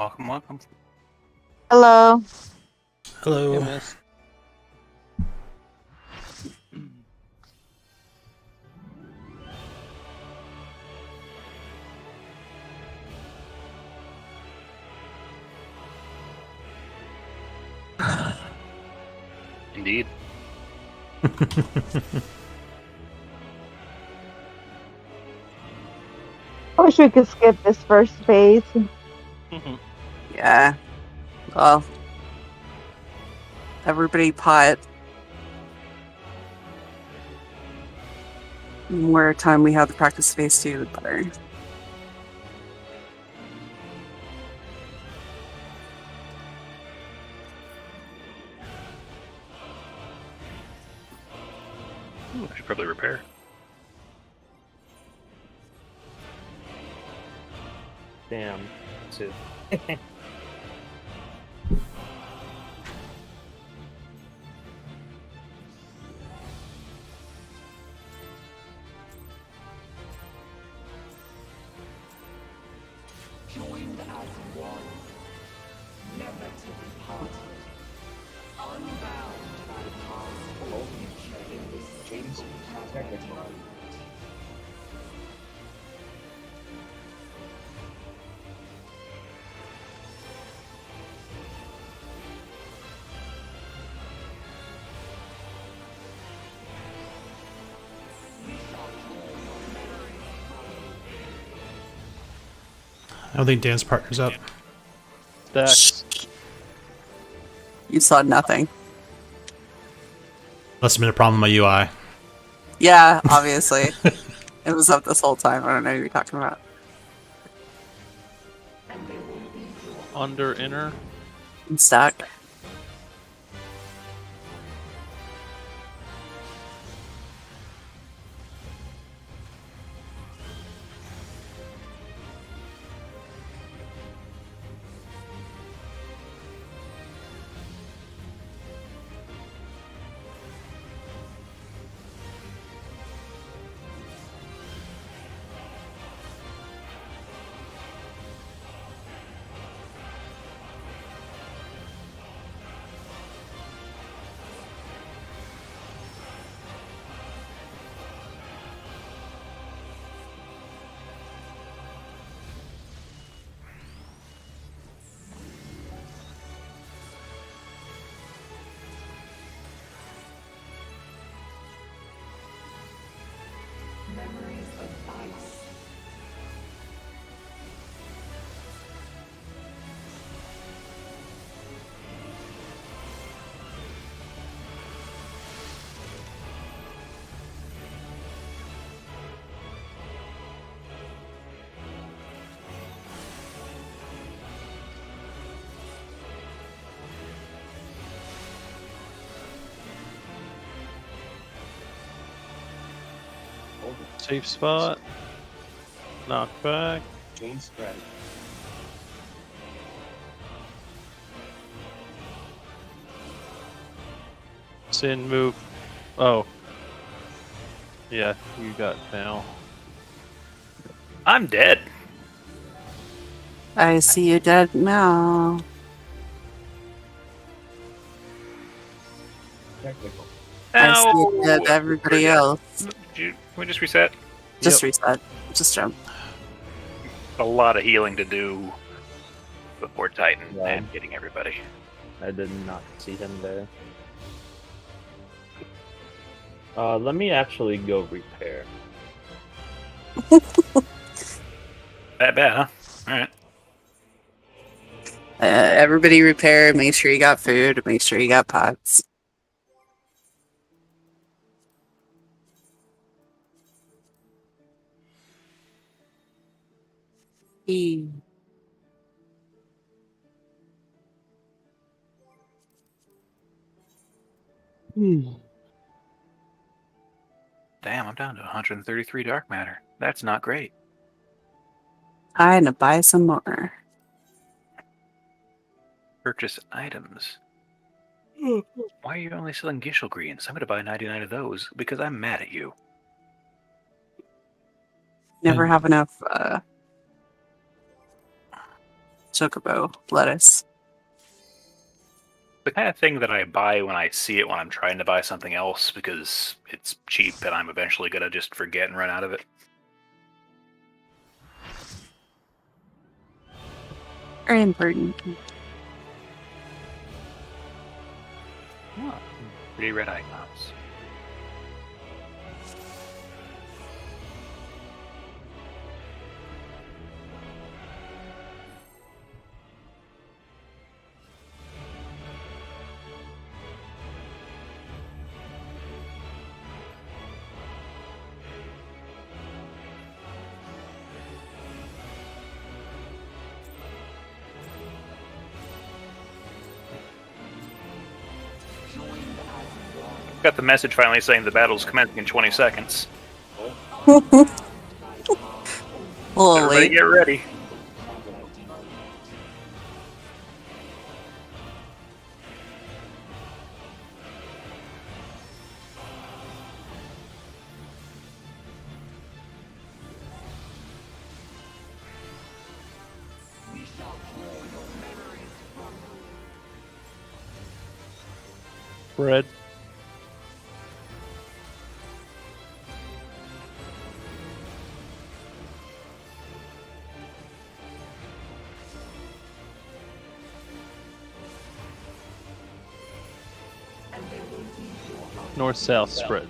Welcome, welcome. Hello. Hello. Hey, miss. Indeed. I wish we could skip this first phase. Yeah. Well, everybody pot. The more time we have the practice phase 2, the better. I should probably repair. Damn. Too. Joined as one, never to be parted, unbound by past or future in this single territory. I don't think Dan's partner's up. Stacks. You saw nothing. Must have been a problem with my UI. Yeah, obviously. It was up this whole time. I don't know what you're talking about. Under inner. I'm stuck. Memories of vice. Safe spot. Knock back. Change strategy. Sin move. Oh. Yeah, you got now. I'm dead. I see you dead now. Technical. I see you Ow! dead everybody else. Can we just reset? Just reset. Just jump. A lot of healing to do before Titan Yeah. and getting everybody. I did not see him there. Let me actually go repair. That bad, huh? Alright. Everybody repair. Make sure you got food. Make sure you got pots. E. Damn, I'm down to 133 dark matter. That's not great. Trying to buy some more. Purchase items. Why are you only selling Gishel greens? I'm going to buy 99 of those because I'm mad at you. Never And- have enough chocobo lettuce. The kind of thing that I buy when I see it when I'm trying to buy something else because it's cheap and I'm eventually going to just forget and run out of it. Very important. Oh, pretty red icons. Got the message finally saying the battle's commencing in 20 seconds. A little Everybody late. get ready. Red. North-south spread.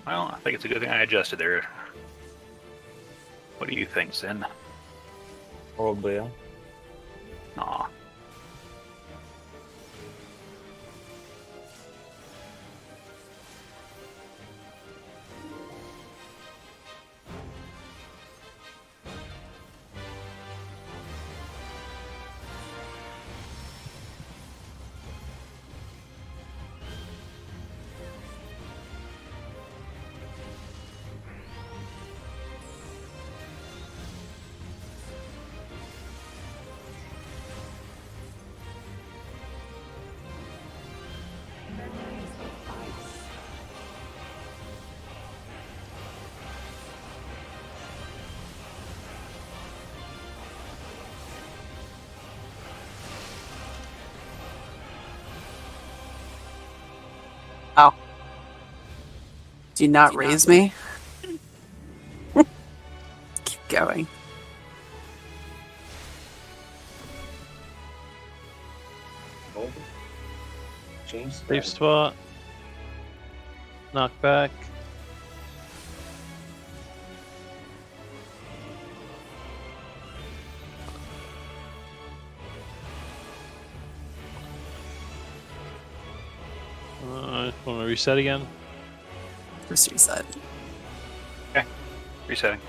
Well, I think it's a good thing I adjusted there. What do you think, Zen? Probably, yeah. Aw. Oh. Do you not raise me? Keep going. Golden. James. Safe spot. Knock back. Want to reset again? Just reset. Resetting.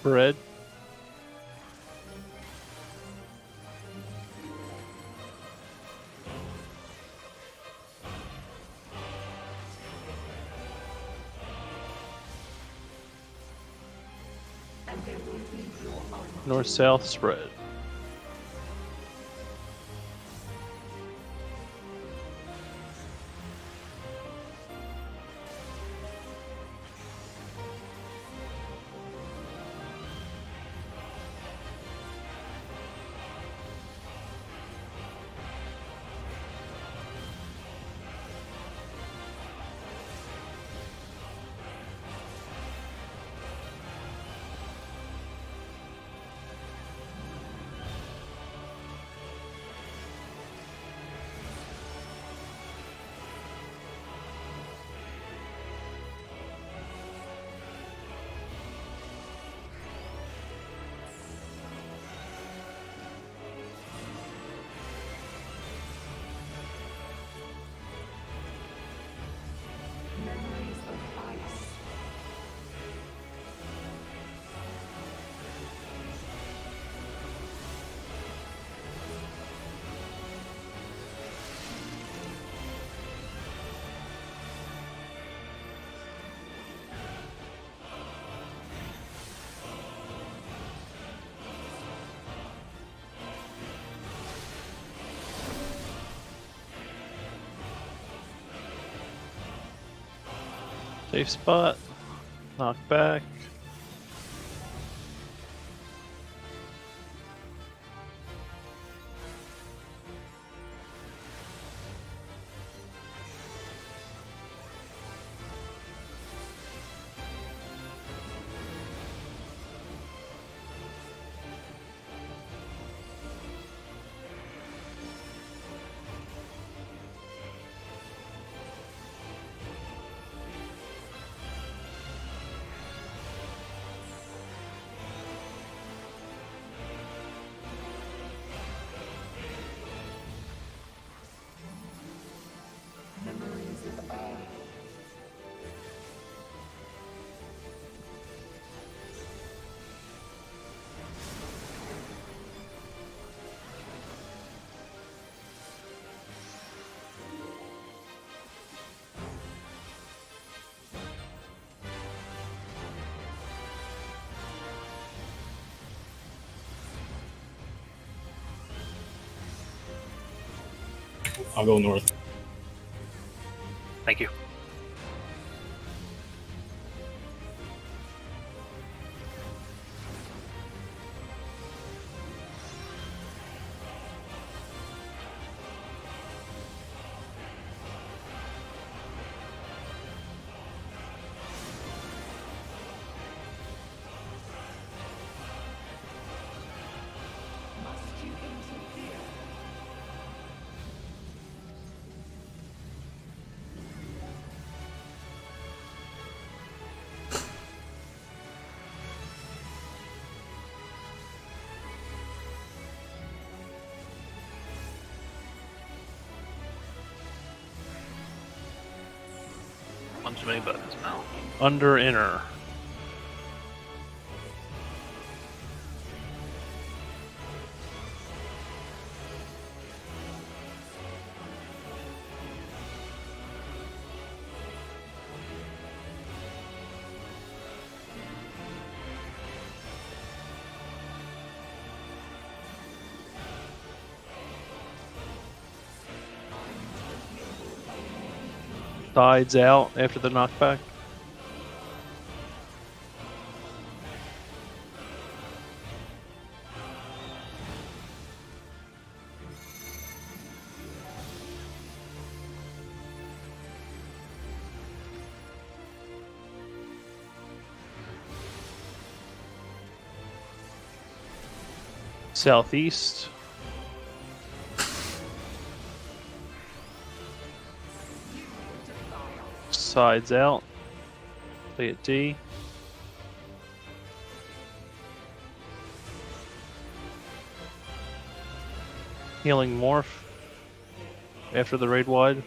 Red. North-south spread. Safe spot. Knock back. I'll go north. Thank you. One too many buttons now. Under inner. Sides out after the knockback. Southeast. Sides out. Play at D. Healing morph. After the raid wide.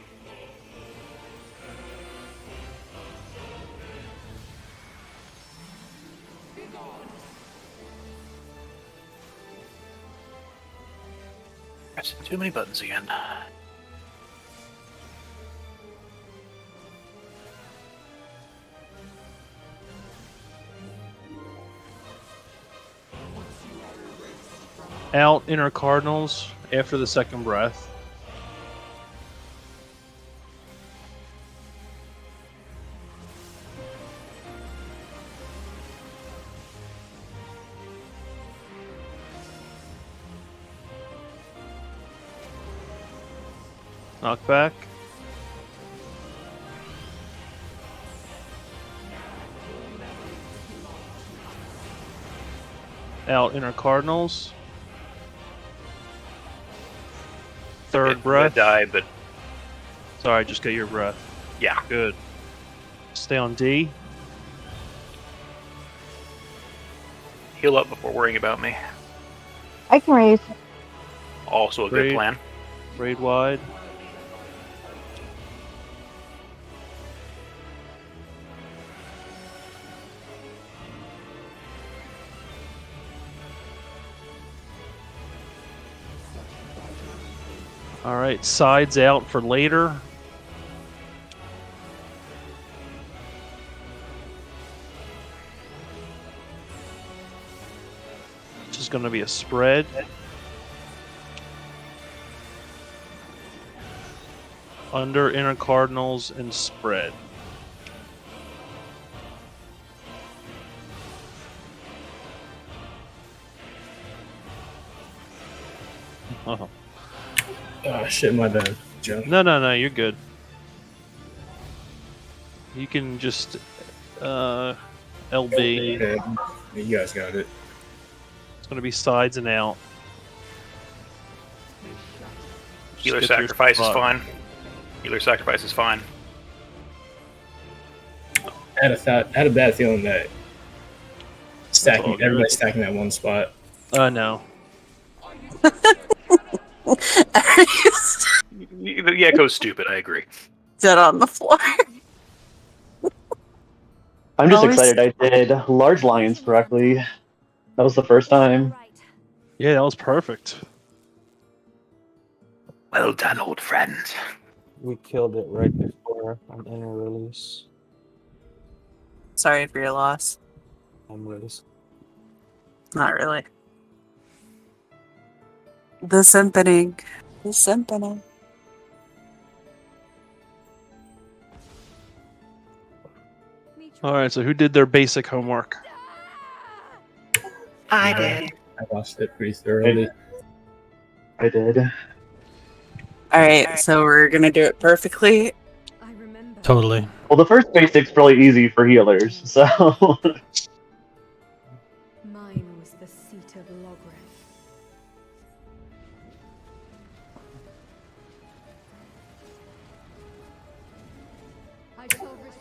That's too many buttons again. Out inner cardinals after the second breath. Knock back. Out inner cardinals. Third breath. Die, but Sorry, just get your breath. yeah. Good. Stay on D. Heal up before worrying about me. I can raise. Also a Great. good plan. Raid wide. Alright, sides out for later. This is going to be a spread. Under inner cardinals and spread. Uh-huh. Shit, my bad, Joe. No, you're good. You can just LB. Okay, you guys got it. It's going to be sides and out. Just Healer get your sacrifice is spot. fine. Healer sacrifice is fine. I had a bad feeling that all good. everybody's stacking that one spot. No. Yeah, go stupid. I agree. Dead on the floor. I'm just Always- excited I did large lions correctly. That was the first time. Yeah, that was perfect. Well done, old friend. We killed it right before an inner release. Sorry for your loss. I'm release. Not really. The symphony. The symphony. Alright, so who did their basic homework? I did. I watched it pretty thoroughly. I did. Alright, so we're gonna do it perfectly. I remember. Totally. Well, the first basic's really easy for healers, so Mine was the seat of Logren.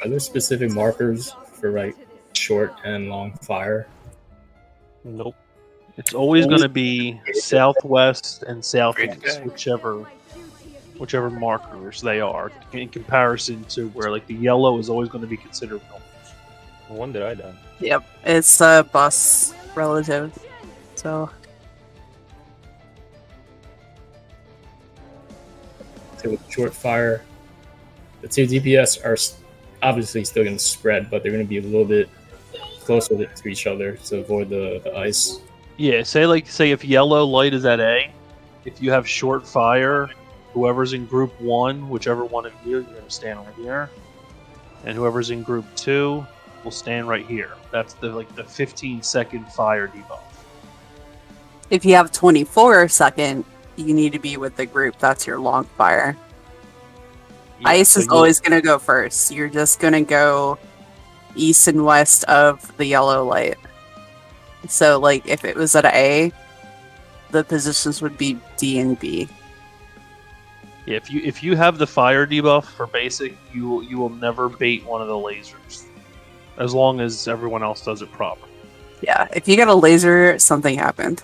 Are there specific markers for like short and long fire? Nope. It's always going to be southwest and southeast, Okay. whichever markers they are, in comparison to where like the yellow is always going to be considered north. When did I die? Yep, it's a bus relative. So So with short fire, the two DPS are obviously still going to spread, but they're going to be a little bit closer to each other to avoid the ice. Yeah, say if yellow light is at A, if you have short fire, whoever's in group 1, whichever one of you, you're going to stand right here. And whoever's in group 2 will stand right here. That's the 15-second fire debuff. if you have 24 second, you need to be with the group. That's your long fire. Yeah, Ice so is you'll- always going to go first. You're just going to go east and west of the yellow light. So, like, if it was at A, the positions would be D and B. Yeah, if you have the fire debuff for basic, you will never bait one of the lasers, as long as everyone else does it proper. Yeah, if you get a laser, something happened.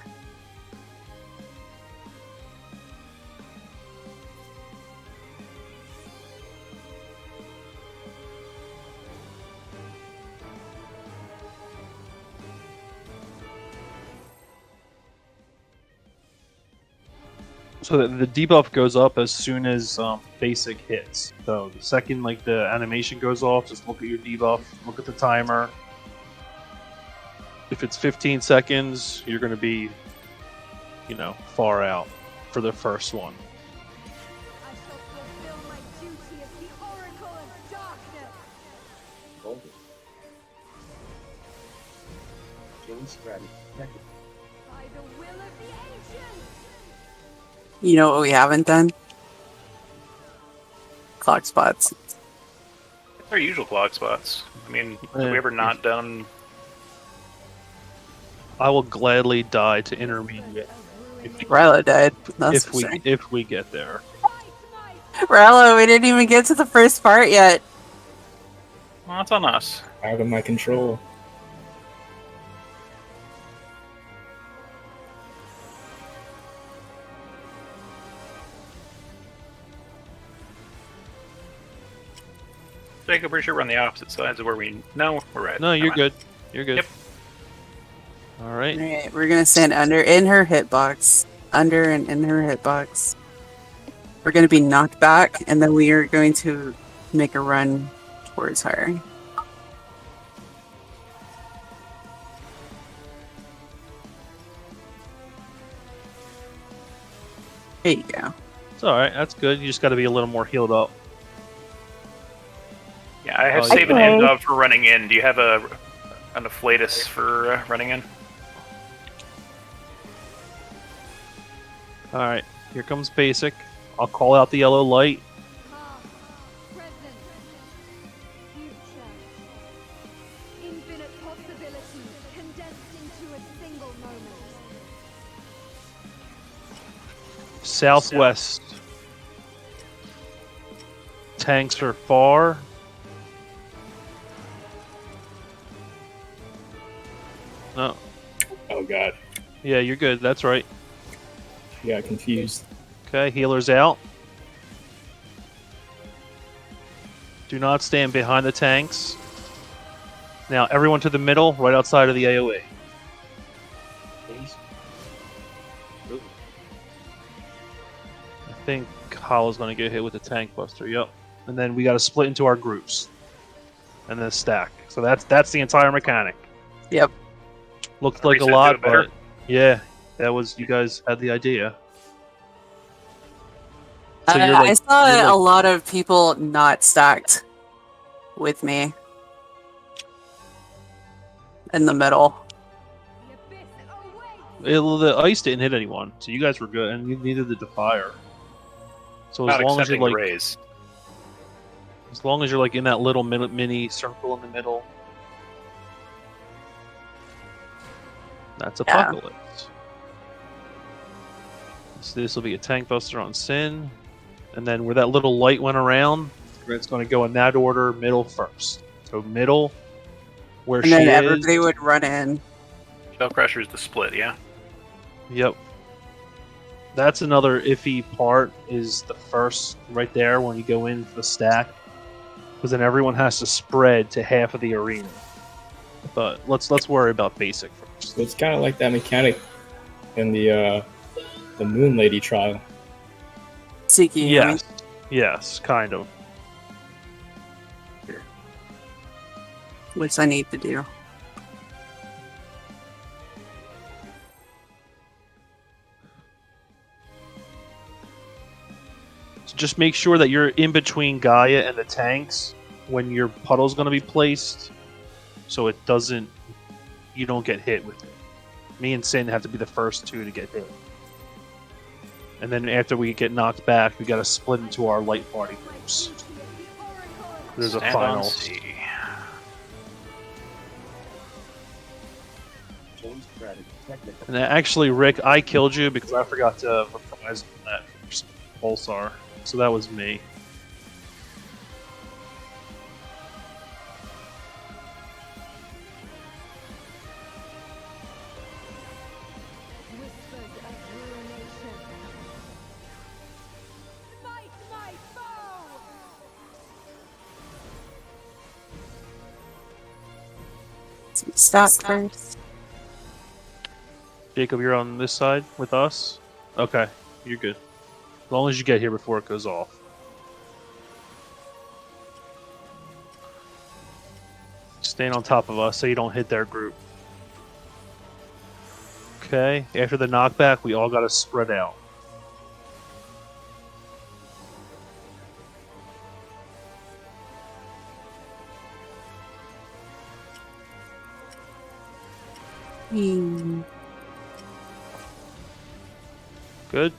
So the debuff goes up as soon as basic hits. So the second the animation goes off, just look at your debuff, look at the timer. If it's 15 seconds, you're going to be, far out for the first one. I shall fulfill my duty as the Oracle of Darkness. James ready. By the will of the ancients. You know what we haven't done? Clock spots. It's our usual clock spots. I mean, have Yeah. we ever not done? I will gladly die to intermediate Rilo died. That's if we get there. Rilo, we didn't even get to the first part yet. Well, that's on us. Out of my control. Jacob, pretty sure we're on the opposite sides of where we. No, we're right. No, you're Never mind. good. You're good. Yep. All right. Alright, we're gonna stand in her hitbox. Under and in her hitbox. We're gonna be knocked back, and then we are going to make a run towards her. There you go. It's all right. That's good. You just got to be a little more healed up. Yeah, I have Oh, save and okay. end of for running in. Do you have an afflatus for running in? All right. Here comes basic. I'll call out the yellow light. Past, present, future. Infinite possibilities condensed into a single moment. Southwest. Tanks are far. No. Oh god, Yeah, you're good. That's right. I got confused. Okay, healers out. Do not stand behind the tanks. Now, everyone to the middle, right outside of the AoE. I think Hollow's going to get hit with the tank buster. Yep. And then we got to split into our groups, and then stack. So that's the entire mechanic. Yep. Looked like a Reset do lot, it better? but yeah, that was you guys had the idea. So you're I like, saw you're a like- lot of people not stacked with me in the middle. The abyss awaits. the ice didn't hit anyone, so you guys were good, and neither did the fire. So Not as long as you're accepting the like, raise. as long as you're like in that little mini circle in the middle, that's Yeah. apocalypse. So this will be a tank buster on Sin, and then where that little light went around, it's going to go in that order, middle first. So middle, where And she then is. everybody would run in. Shell Crusher's the split, yeah? Yep. That's another iffy part, is the first right there when you go in for the stack, because then everyone has to spread to half of the arena. But let's worry about basic first. So it's kind of like that mechanic in the Moon Lady trial. Seeking Yes, kind of. which I need to do. So just make sure that you're in between Gaia and the tanks when your puddle's going to be placed, so it doesn't, you don't get hit with it. Me and Sin have to be the first two to get hit. And then after we get knocked back, we got to split into our light party groups. There's a Stand final. on C. And actually, Rick, I killed you because I forgot to reprise on that first pulsar. So that was me. Whispers of ruination. Smite my foe! Stack first. Jacob, you're on this side with us? Okay, you're good. As long as you get here before it goes off. Stand on top of us so you don't hit their group. Okay, after the knockback, we all gotta spread out. Good.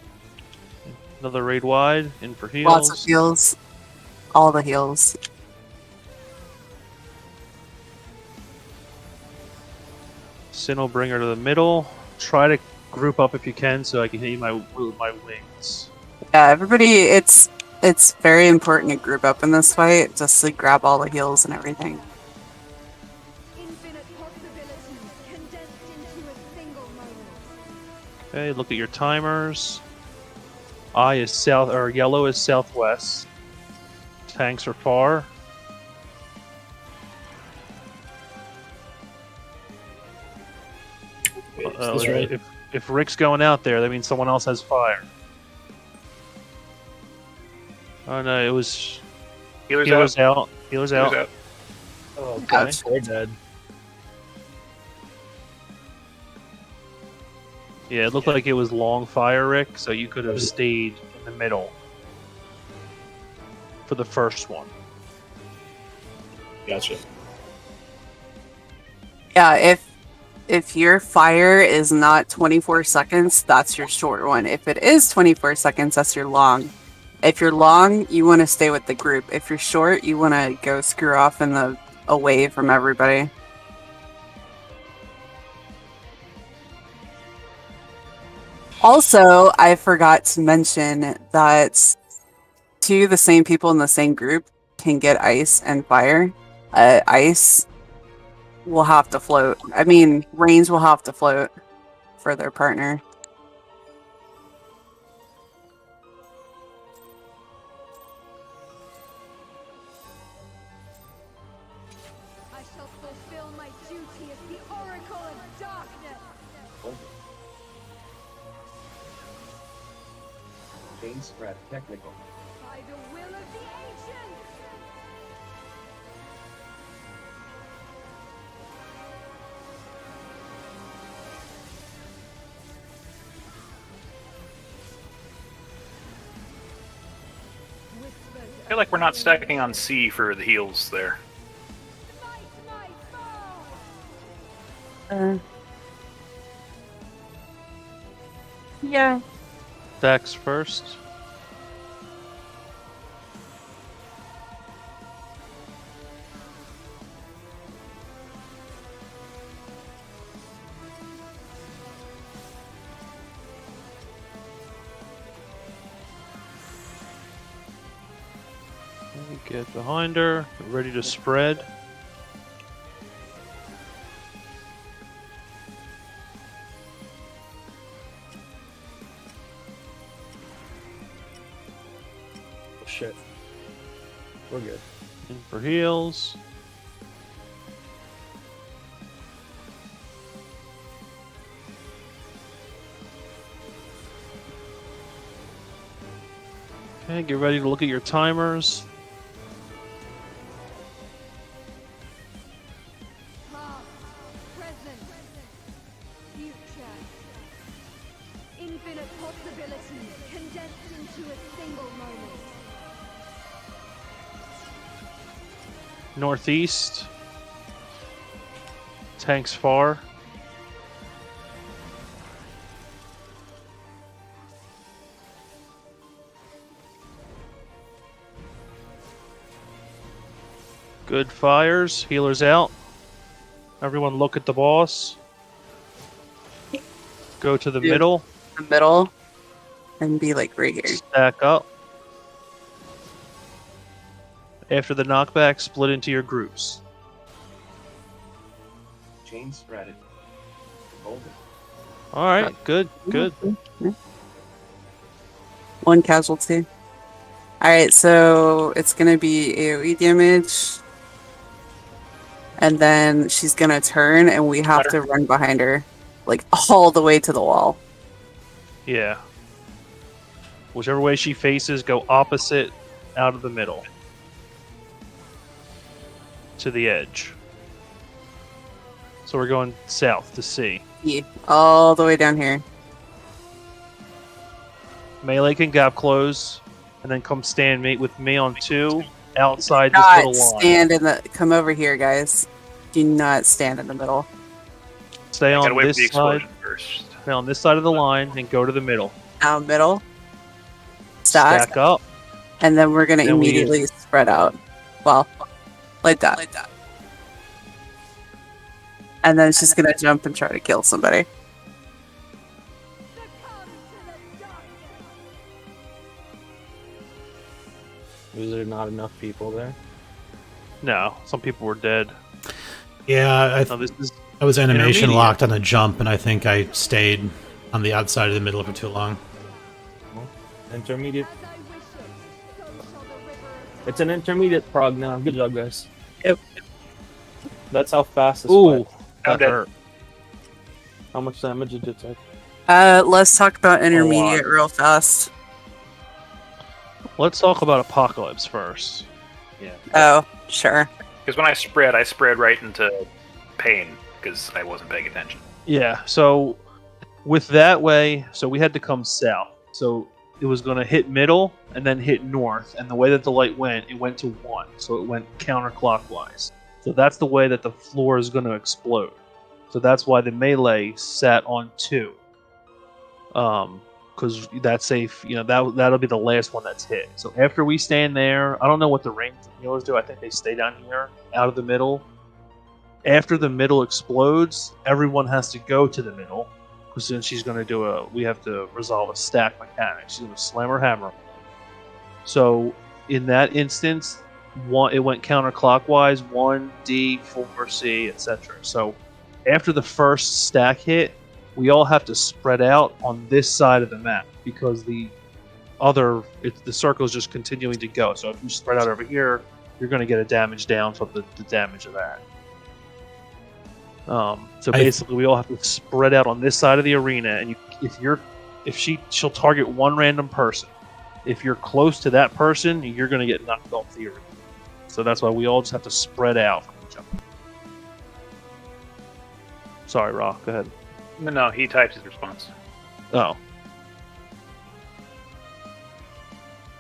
Another raid wide, in for heals. Lots of heals. All the heals. Sin will bring her to the middle. Try to group up if you can so I can hit you with my wings. Yeah, everybody, it's very important to group up in this fight, just to grab all the heals and everything. Infinite possibilities condensed into a single moment. Okay, look at your timers. I is south, or yellow is southwest. Tanks are far. Wait, is this right? If Rick's going out there, that means someone else has fire. Oh no, it was Healers out. out. Healers Healers out. out. Oh, Okay. Ouch. They're dead. Yeah, it looked like it was long fire, Rick, so you could have stayed in the middle for the first one. Gotcha. Yeah, if your fire is not 24 seconds, that's your short one. If it is 24 seconds, that's your long. If you're long, you want to stay with the group. If you're short, you want to go screw off in the away from everybody. Also, I forgot to mention that two of the same people in the same group can get ice and fire. Ice will have to float. I mean, range will have to float for their partner. I shall fulfill my duty as the Oracle of Darkness. Chain spread technical. By the will of the ancients. Whispers I feel like we're not stacking on C for the heals there. fight my foe. Yeah. Stacks first. Get behind her, get ready to spread. Oh, shit. We're good. In for heals. Okay, get ready to look at your timers. Past, present, future. Infinite possibilities condensed into a single moment. Northeast. Tanks far. Good fires. Healers out. Everyone look at the boss. Go to the Yeah. middle. The middle. And be like right here. Stack up. After the knockback, split into your groups. Chain spread it. Hold it. Alright, good, good. One casualty. Alright, so it's gonna be AoE damage. And then she's gonna turn and we have to run behind her. Like all the way to the wall. Yeah. Whichever way she faces, go opposite out of the middle. To the edge. So we're going south to C. Yeah, all the way down here. Melee can gap close, and then come stand mate with me on 2 outside this Not little line. stand in the. Come over here, guys. Do not stand in the middle. Stay Gotta on wait for this the side. explosion first. Stay on this side of the line and go to the middle. Down middle. Stack. up. And then we're gonna Then we- immediately spread out. Well, like that. And then she's gonna jump and try to kill somebody. Succumb to the darkness. Was there not enough people there? No, some people were dead. Yeah, No, this is I was animation intermediate. locked on the jump, and I think I stayed on the outside of the middle for too long. Intermediate. As I wish it, so shall the river of It's an intermediate prog now. Good job, guys. Yep. That's how fast this Ooh, went. that dead. hurt. How much damage did it take? Let's talk about intermediate real fast. Let's talk about Apocalypse first. Oh, sure. Because when I spread right into pain because I wasn't paying attention. Yeah, so with that way, so we had to come south. So it was going to hit middle and then hit north. And the way that the light went, it went to 1. So it went counterclockwise. So that's the way that the floor is going to explode. So that's why the melee sat on 2. Because that's safe. That'll be the last one that's hit. So after we stand there, I don't know what the ranged healers do. I think they stay down here, out of the middle. After the middle explodes, everyone has to go to the middle. Because then she's going to we have to resolve a stack mechanic. She's going to slam her hammer. So in that instance, it went counterclockwise, 1, D, 4, C, etc. So after the first stack hit, we all have to spread out on this side of the map because the circle is just continuing to go. So if you spread out over here, you're going to get a damage down from the damage of that. So basically, we all have to spread out on this side of the arena, and she'll target one random person. If you're close to that person, you're going to get knocked off the arena. So that's why we all just have to spread out from each other. Sorry, Rock. Go ahead. No, he types his response. Oh.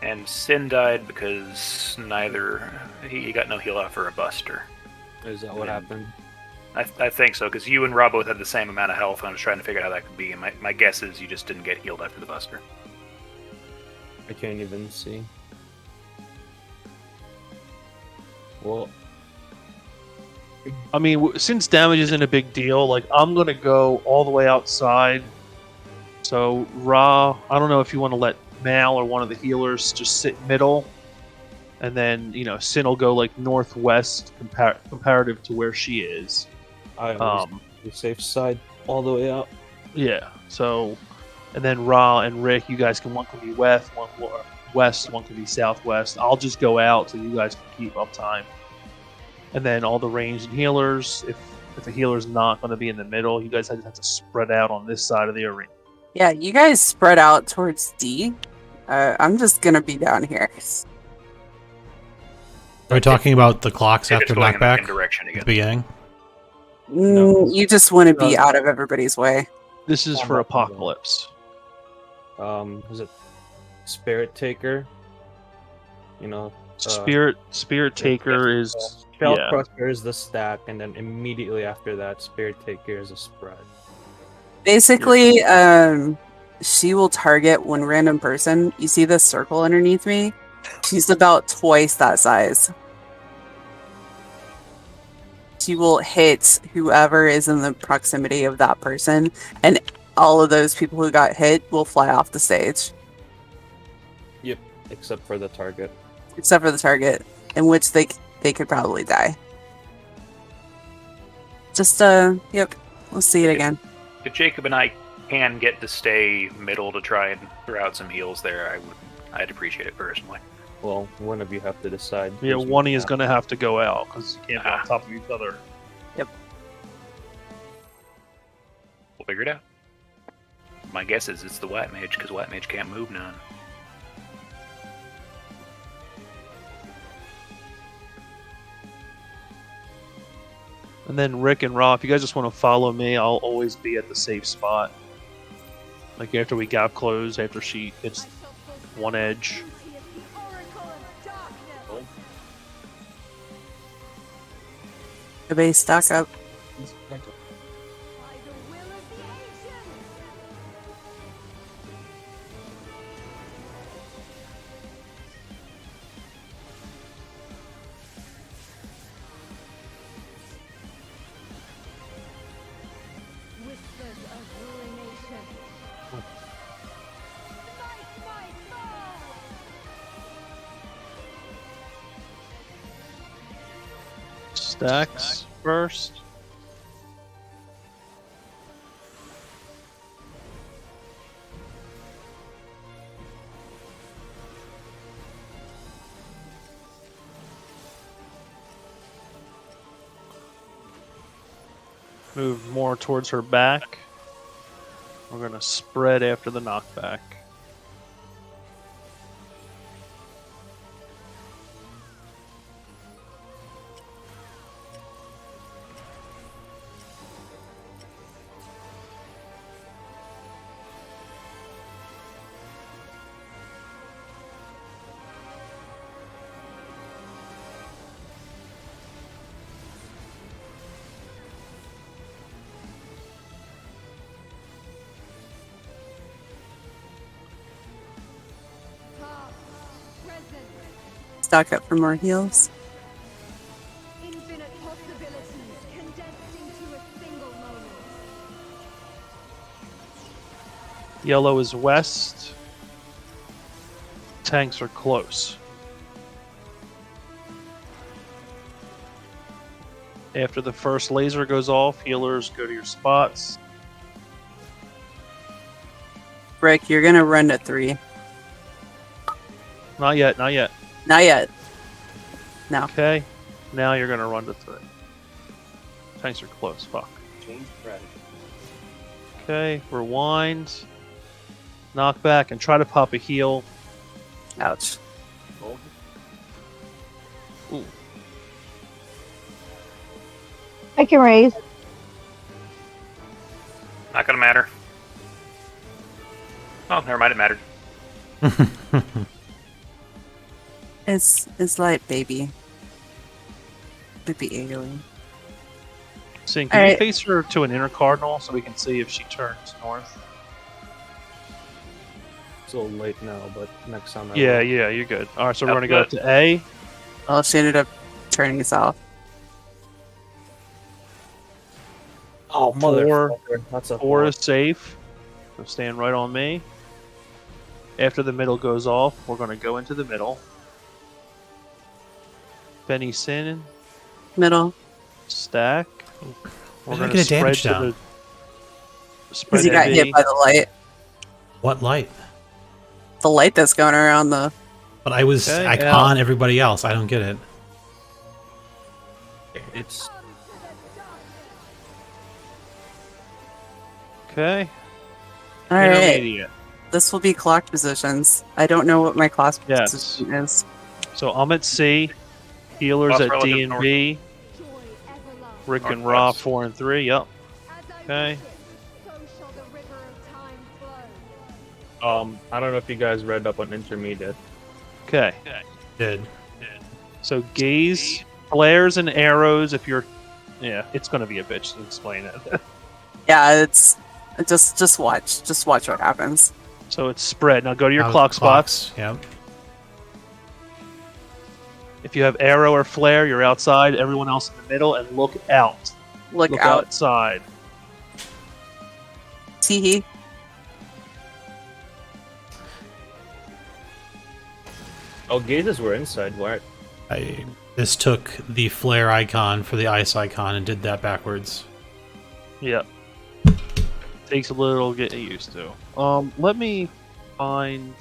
And Sin died because he got no heal off or a buster. Is that what happened? I think so, because you and Rob both had the same amount of health, and I was trying to figure out how that could be, and my guess is you just didn't get healed after the buster. I can't even see. Well, I mean, since damage isn't a big deal, I'm going to go all the way outside. So, Ra, I don't know if you want to let Mal or one of the healers just sit middle. And then, Sin will go, northwest comparative to where she is. I always the safe side all the way out. Yeah, so... And then Ra and Rick, you guys one can be west, one can be southwest. I'll just go out so you guys can keep up time. And then all the ranged healers, if the healer's not going to be in the middle, you guys have to spread out on this side of the arena. Yeah, you guys spread out towards D. I'm just going to be down here. Are we talking about the clocks If after it's going in the knockback same direction at again. the beginning? No. You just want to be out of everybody's way. This is for Apocalypse. Is it Spirit Taker? Spirit Taker is... Shell yeah. Crusher is the stack, and then immediately after that, Spirit Taker is a spread. Basically, she will target one random person. You see this circle underneath me? She's about twice that size. She will hit whoever is in the proximity of that person, and all of those people who got hit will fly off the stage. Yep, except for the target. Except for the target, in which they could probably die. Just, yep. We'll see it again. If Jacob and I can get to stay middle to try and throw out some heals there, I'd appreciate it personally. Well, one of you have to decide. Yeah, one is going to have to go out because you can't be on top of each other. Yep. We'll figure it out. My guess is it's the White Mage, because White Mage can't move none. And then Rick and Ra, if you guys just want to follow me, I'll always be at the safe spot. After we gap close, after she hits one edge. Everybody stock up. Stacks first. Move more towards her back. We're going to spread after the knockback. stock up for more heals. Infinite possibilities condensed into a single moment. Yellow is west. Tanks are close. After the first laser goes off, healers go to your spots. Rick, you're gonna run to 3. Not yet, not yet. Not yet. No. Okay, now you're gonna run to 3. Tanks are close, fuck. Change strategy. Okay, rewind. Knock back and try to pop a heal. Ouch. Ooh. I can raise. Not gonna matter. Oh, never mind, it mattered. It's light, baby. Baby alien. Sing, can you Alright. face her to an inner cardinal so we can see if she turns north? It's a little late now, but next time I Yeah, will. yeah, you're good. Alright, so we're Yep, gonna go good. to A. Well, she ended up turning south. Oh, Four- motherfucker. That's a 4 is safe. So stand right on me. After the middle goes off, we're gonna go into the middle. Benny Sin, Middle. stack. We're did I gonna get a spread damage to down? the spread Because he got to hit B. by the light. What light? The light that's going around the. But I was Okay, I yeah. con everybody else. I don't get it. It's Come to the darkness. Okay. Alright. Intermediate. This will be clocked positions. I don't know what my class Yes. position is. So I'm at C. Healers Lost at relative D and north. B. Joy everlasting. Rick and Northwest. Ra 4 and 3. Yep. As I Okay. wish it, so shall the river of time flow. I don't know if you guys read up on intermediate. Okay. Did. So gaze, flares, and arrows. If you're, yeah, it's gonna be a bitch to explain it. Yeah, it's just watch. Just watch what happens. So it's spread. Now go to your Oh, clock spots. clocks. Yep. If you have arrow or flare, you're outside. Everyone else in the middle, and look out. Look Look out. outside. Teehee. Oh, gazes were inside. What? This took the flare icon for the ice icon and did that backwards. Yep. Takes a little getting used to. Let me find.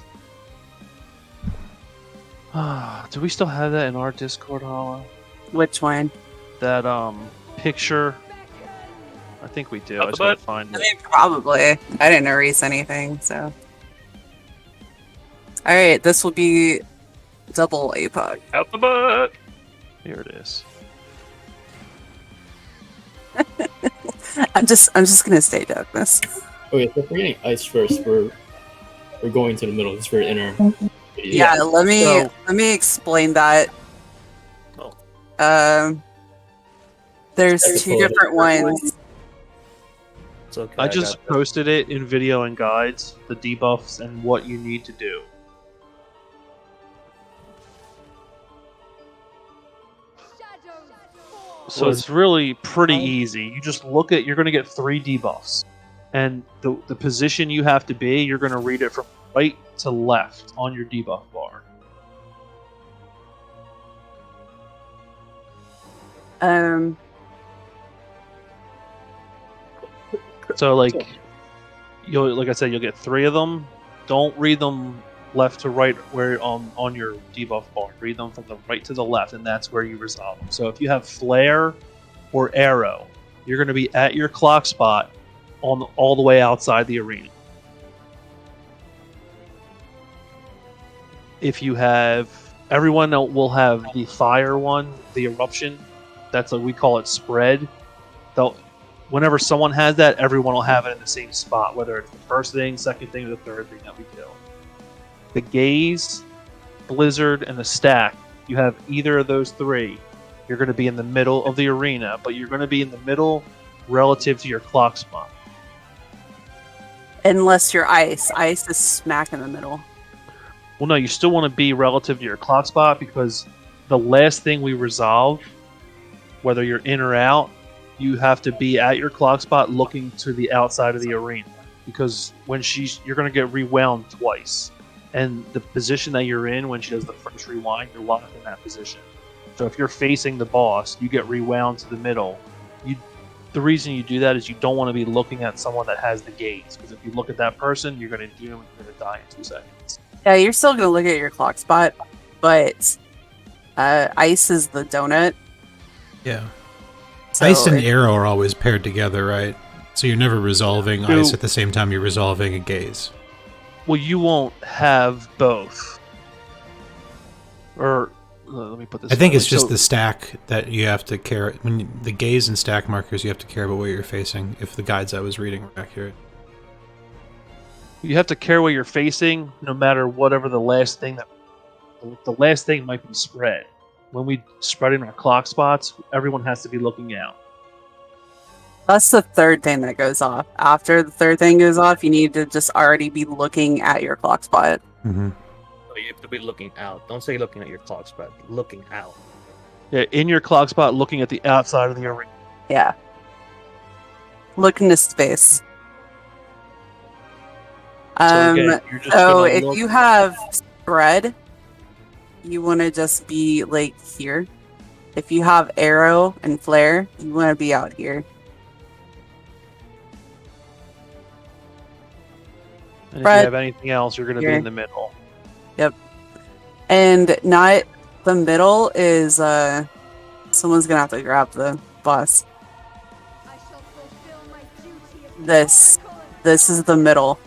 Do we still have that in our Discord, Hala? Which one? That picture. I think we do. Out I the just gotta butt. find I it. mean, probably. I didn't erase anything, so. Alright, this will be double APOC. Out the butt! Here it is. I'm just gonna stay darkness. Okay, so if we're getting ice first, we're going to the middle. It's for inner. Yeah, let So- me explain that. Oh. There's That's two cool. different ones. It's okay. I just got this. posted it in video and guides, the debuffs and what you need to do. Shadows fall. So it's really pretty easy. You just look at, you're going to get 3 debuffs. And the position you have to be, you're going to read it from right to left on your debuff bar. So like, like I said, you'll get 3 of them. Don't read them left to right where on your debuff bar. Read them from the right to the left, and that's where you resolve them. So if you have flare or arrow, you're going to be at your clock spot on all the way outside the arena. If you have, everyone will have the fire one, the eruption. That's like we call it spread. They'll, whenever someone has that, everyone will have it in the same spot, whether it's the first thing, second thing, or the third thing that we do. The gaze, blizzard, and the stack, you have either of those 3. You're going to be in the middle of the arena, but you're going to be in the middle relative to your clock spot. Unless you're ice. Ice is smack in the middle. Well, no, you still want to be relative to your clock spot because the last thing we resolve, whether you're in or out, you have to be at your clock spot looking to the outside of the arena. Because when you're going to get rewound twice. And the position that you're in when she does the first rewind, you're locked in that position. So if you're facing the boss, you get rewound to the middle. The reason you do that is you don't want to be looking at someone that has the gaze. Because if you look at that person, you're going to doom and you're going to die in 2 seconds. Yeah, you're still going to look at your clock spot, but ice is the donut. Yeah. So Ice and arrow are always paired together, right? So you're never resolving ice at the same time you're resolving a gaze. Well, you won't have both. Or let me put this. I think it's way. just the stack that you have to care. The gaze and stack markers, you have to care about where you're facing. If the guides I was reading were accurate, you have to care where you're facing, no matter whatever the last thing might be spread. When we spread in our clock spots, everyone has to be looking out. That's the third thing that goes off. After the third thing goes off, you need to just already be looking at your clock spot. Mm-hmm. So you have to be looking out. Don't say looking at your clock spot. Looking out. Yeah, in your clock spot, looking at the outside of the arena. Yeah. Look into space. So again, you're just So gonna if look- you have spread, you want to just be like here. If you have arrow and flare, you want to be out here. And if Brett, you have anything else, you're going to be here. in the middle. Yep. And not the middle is someone's gonna have to grab the boss. I shall fulfill my duty of the This is the middle.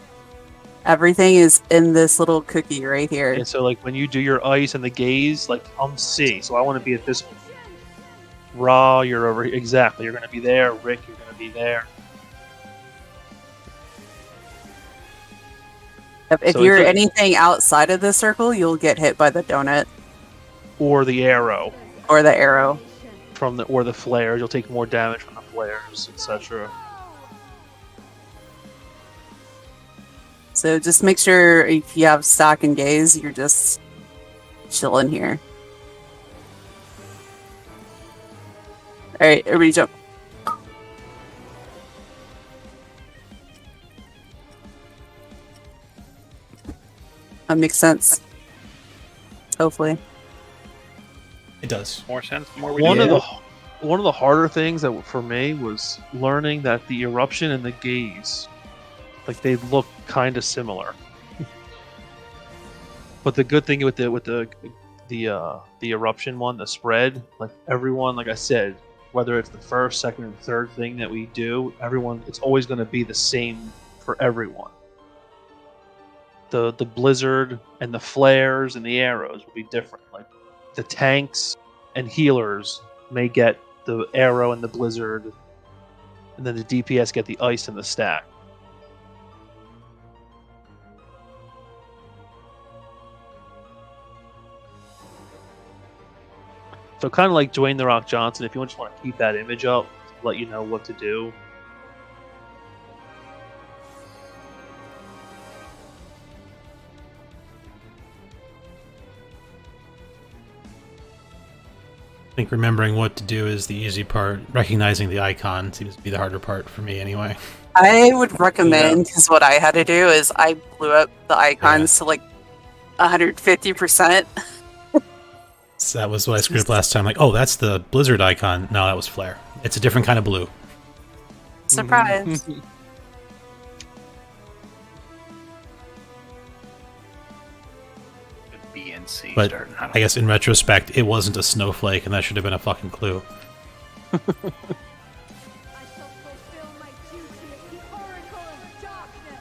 Everything is in this little cookie right here. And so, like, when you do your ice and the gaze, like, I'm C, so I want to be at this point. Ra, you're over here. Exactly. You're going to be there. Rick, you're going to be there. If So you're if it- anything outside of the circle, you'll get hit by the donut Or the arrow or the arrow. or the flares. You'll take more damage from the flares, etc. So just make sure if you have stack and gaze, you're just chilling here. Alright, everybody jump. That makes sense. Hopefully. It does. More sense the more we One do. of the harder things that for me was learning that the eruption and the gaze, like, they look kind of similar. But the good thing with the eruption one, the spread, like, everyone, like I said, whether it's the first, second, or third thing that we do, everyone, it's always going to be the same for everyone. The blizzard and the flares and the arrows will be different. Like, the tanks and healers may get the arrow and the blizzard, and then the DPS get the ice and the stack. So kind of like Dwayne The Rock Johnson, if you just want to keep that image up, let you know what to do. I think remembering what to do is the easy part. Recognizing the icon seems to be the harder part for me, anyway. I would recommend, because what I had to do is I blew up the icons to like 150%. So that was what I screwed up last time. Like, oh, that's the Blizzard icon. No, that was Flare. It's a different kind of blue. Surprise. B and C But starting. I guess in retrospect, it wasn't a snowflake, and that should have been a fucking clue. I shall fulfill my duty as the Oracle of Darkness.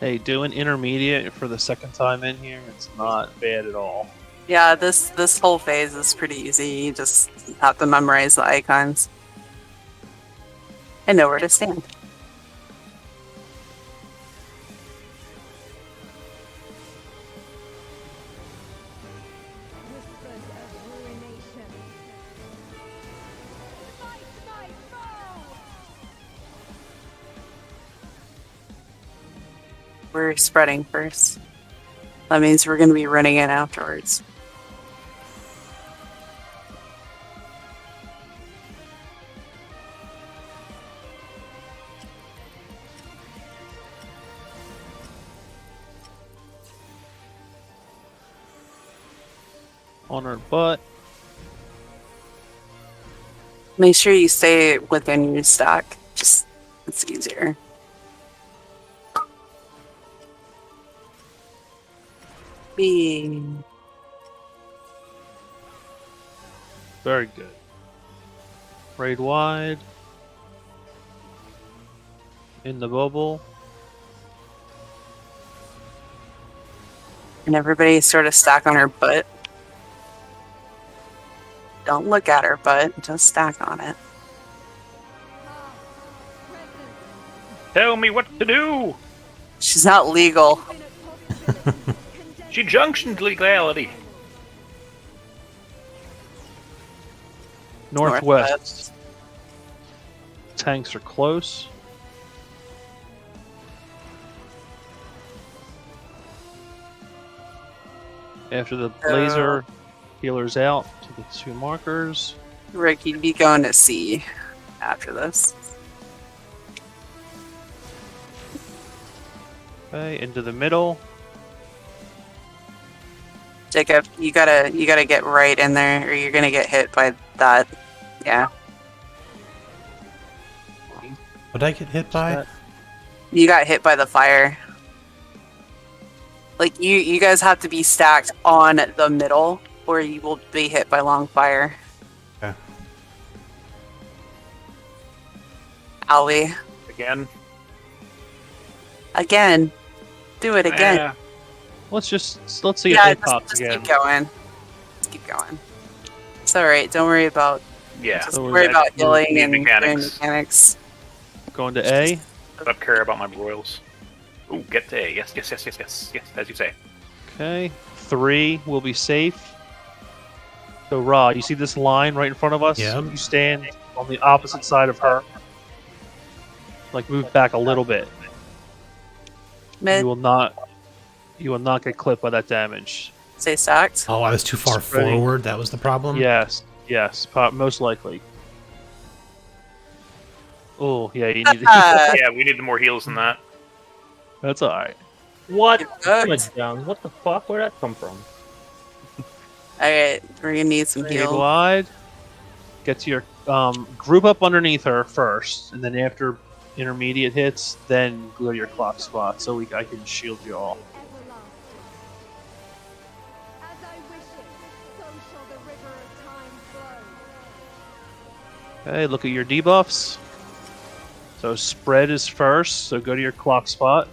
Hey, doing intermediate for the second time in here, it's not bad at all. Yeah, this whole phase is pretty easy. You just have to memorize the icons and know where to stand. Whispers of ruination. Fight my foe! We're spreading first. That means we're going to be running in afterwards. On our butt. Make sure you stay within your stack. Just, it's easier. Being. Very good. Raid wide. In the bubble. And everybody sort of stack on her butt. Don't look at her butt, just stack on it. Tell me what to do. She's not legal. She junctioned legality. Northwest. Tanks are close. After the laser, healers out to the 2 markers. Rick, you'd be going to C after this. Okay, into the middle. Jacob, you gotta get right in there, or you're gonna get hit by that. Yeah, What'd I get hit by? you got hit by the fire. Like you guys have to be stacked on the middle, or you will be hit by long fire. Okay. Allie, Again. again, do it again. Eh, Let's see Yeah, if it pops just again. keep going. Just keep going. It's all right. Don't worry about. yeah. Just So worry about healing need and doing mechanics. mechanics. Going to A. I don't care about my royals. Ooh, get to A. Yes, yes, yes, yes, yes, yes, as you say. Okay. 3 will be safe. So Rod, you see this line right in front of us? Yep. You stand on the opposite side of her. Like move back a little bit. Mid, You will not get clipped by that damage. stay stacked. Oh, I was too far Spreading. forward. That was the problem. Yes, most likely. Oh, yeah, you need to Yeah, we need more heals than that. That's alright. What? Good. Went down. What the fuck? Where'd that come from? Alright, we're gonna need some Raid heal. wide. Get to your group up underneath her first, and then after intermediate hits, then go to your clock spot so I can shield you all. As I wish it, so shall the river of time flow. Okay, look at your debuffs. So spread is first, so go to your clock spot.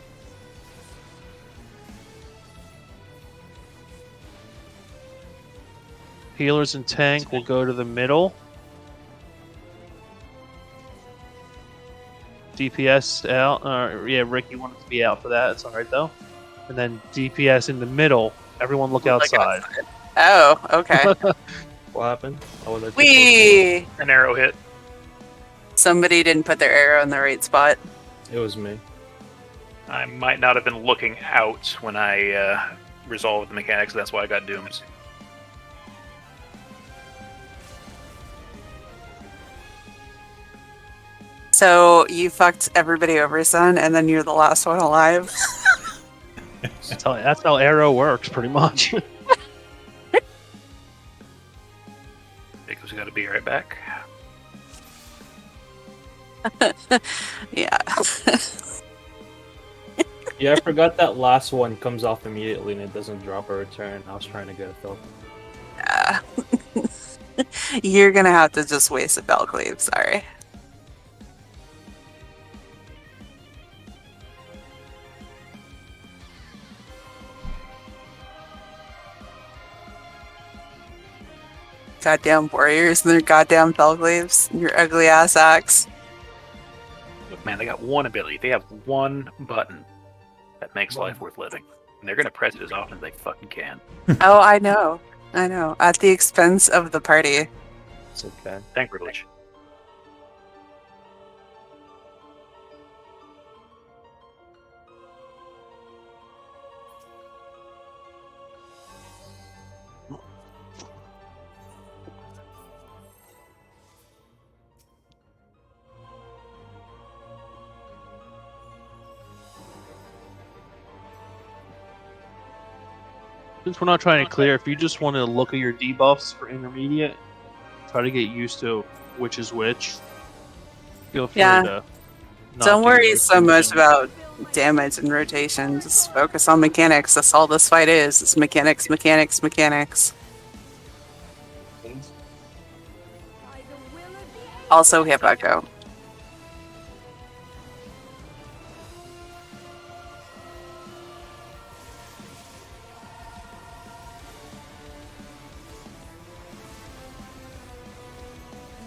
Healers and tank will go to the middle. DPS out. Yeah, Rick, you wanted to be out for that. It's alright though. And then DPS in the middle. Everyone look outside. Oh, okay. What happened? Oh, that Wee! An arrow hit. Somebody didn't put their arrow in the right spot. It was me. I might not have been looking out when I resolved the mechanics. That's why I got doomed. So you fucked everybody over, son, and then you're the last one alive. That's how arrow works, pretty much. Jacob's got to be right back. Yeah. Yeah, I forgot that last one comes off immediately and it doesn't drop a return. I was trying to get it though. Yeah. You're gonna have to just waste a bell cleave, sorry. Goddamn warriors and their goddamn Felgleaves and your ugly ass axe. Look, man, they got one ability. They have one button that makes life worth living. And they're going to press it as often as they fucking can. Oh, I know. I know. At the expense of the party. It's okay. Thank privilege. Since we're not trying to clear, if you just want to look at your debuffs for intermediate, try to get used to which is which. Feel free Yeah. to. not Don't do worry so much rotation. about damage and rotation. Just focus on mechanics. That's all this fight is. It's mechanics, mechanics, mechanics. Also, we have Echo.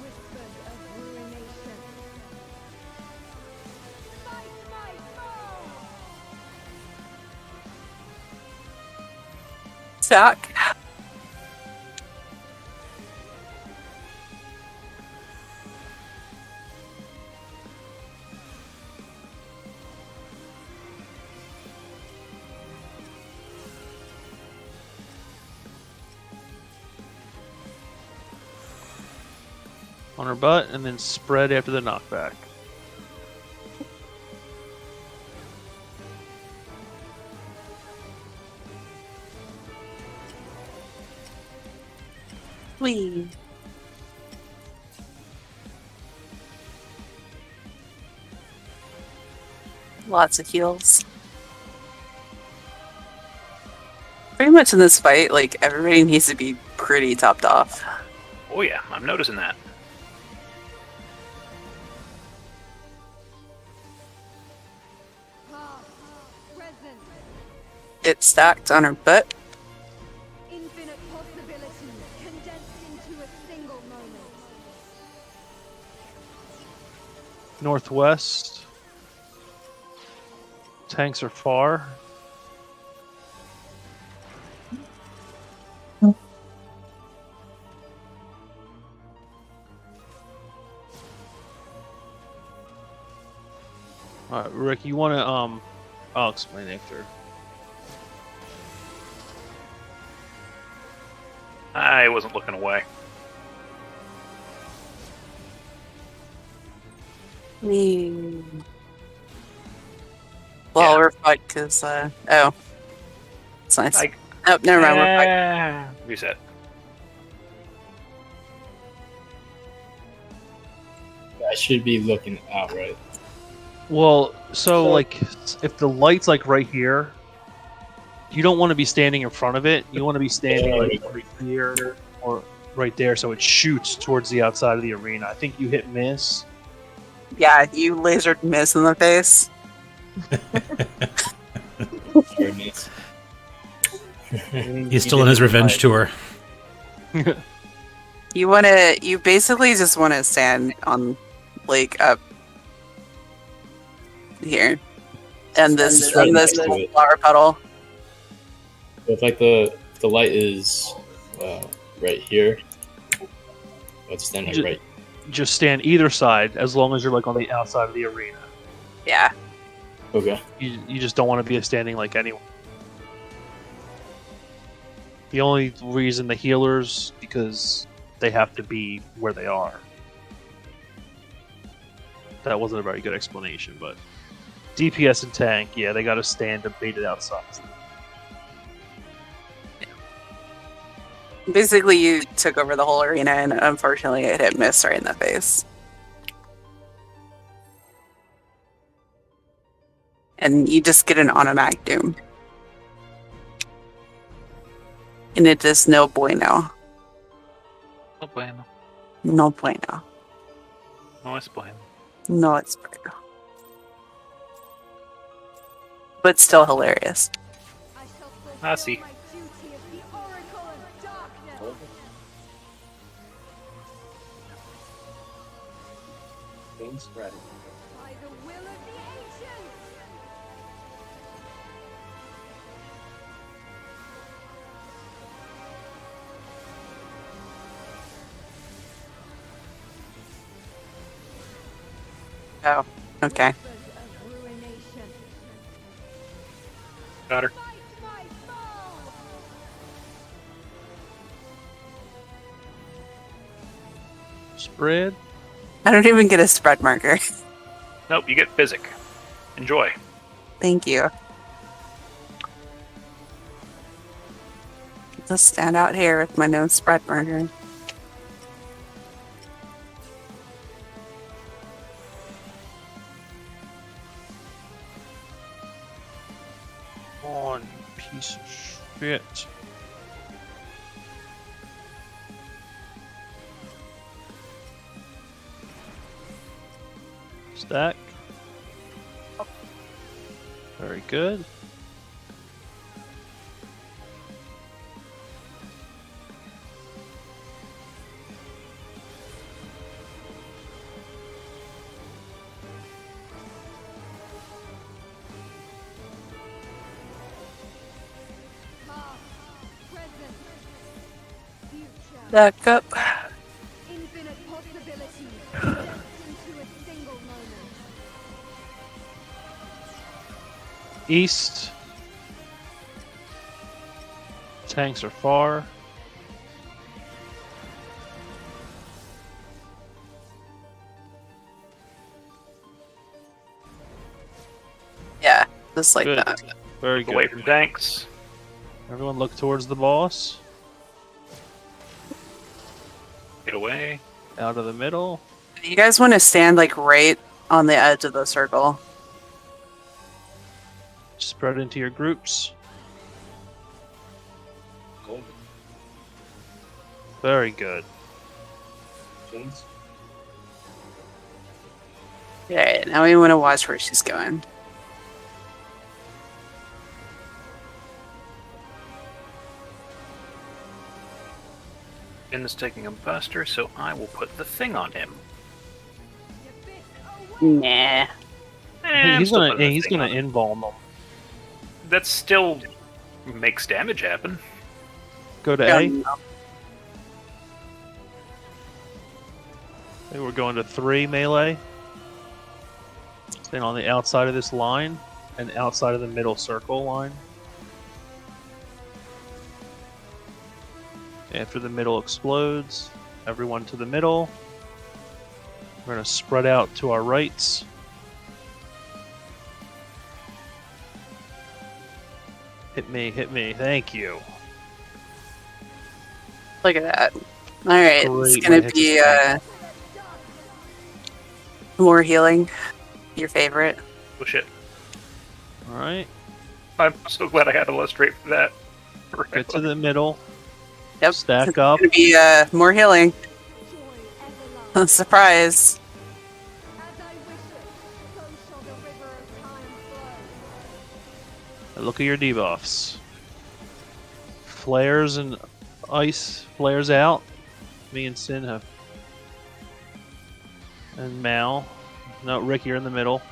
Whispers of ruination. Fight my foe! Stack. On her butt, and then spread after the knockback. Whee. Lots of heals. Pretty much in this fight, like, everybody needs to be pretty topped off. Oh yeah, I'm noticing that. Past, present, It's stacked on her butt. infinite possibilities condensed into a single moment. Northwest. Tanks are far. Alright, Rick, you wanna I'll explain after. I wasn't looking away. Whee. Well, Yeah. we're fucked because, oh. It's nice. I- Oh, never mind, we're fucked. Reset. I should be looking out, right? Well, so like if the light's like right here, you don't want to be standing in front of it. You want to be standing like right here or right there so it shoots towards the outside of the arena. I think you hit miss. Yeah, you lasered Miss in the face. Very nice. He's still on his revenge tour. You basically just wanna stand on, like, up here. And this right this next to it. flower petal. If like the light is right here, let's stand like Ju- right. Just stand either side as long as you're like on the outside of the arena. Yeah. Okay. You just don't want to be standing like anyone. The only reason the healers, because they have to be where they are. That wasn't a very good explanation, but DPS and tank, yeah, they got to stand and bait it outside. Basically, you took over the whole arena, and unfortunately, it hit Miss right in the face. And you just get an automatic doom. And it is no bueno. No bueno. No bueno. No es bueno. No, it's bueno. But still hilarious. I shall I fulfill see. my duty as the Oracle of Darkness. By the will of the ancients. Oh, okay. Whispers of ruination. Got her. Fight my foe! Spread. I don't even get a spread marker. Nope, you get physic. Enjoy. Thank you. just stand out here with my no spread burger. On, piece of shit. Stack. Very good. Past, present, future. Back up. Infinite possibilities condensed into a single moment. East. Tanks are far. Yeah, just like Good. that. Very Away good. from tanks. Everyone look towards the boss. Get away. Out of the middle. You guys want to stand like right on the edge of the circle. Spread into your groups. Gold. Very good. James. Alright, now we want to watch where she's going. Finn is taking a buster, so I will put the thing on him. You bit away. Nah. I'm He's still gonna putting the he's thing gonna on him. involve them. That still makes damage happen. Go to Yeah, A. no. Okay, we're going to 3 melee. Then on the outside of this line and outside of the middle circle line. After the middle explodes, everyone to the middle. We're going to spread out to our rights. Hit me, thank you. Look at that. Alright, Great it's gonna way to be hit the more healing. Your favorite. Oh shit. Alright, I'm so glad I had to illustrate for that. get to the middle. Yep. Stack up. It's gonna be more healing. Joy everlasting. Surprise. As I wish it, so shall the river of time flow. And look at your debuffs. Flares and ice flares out. Me and Sin have. And Mal. No, Rick, you're in the middle.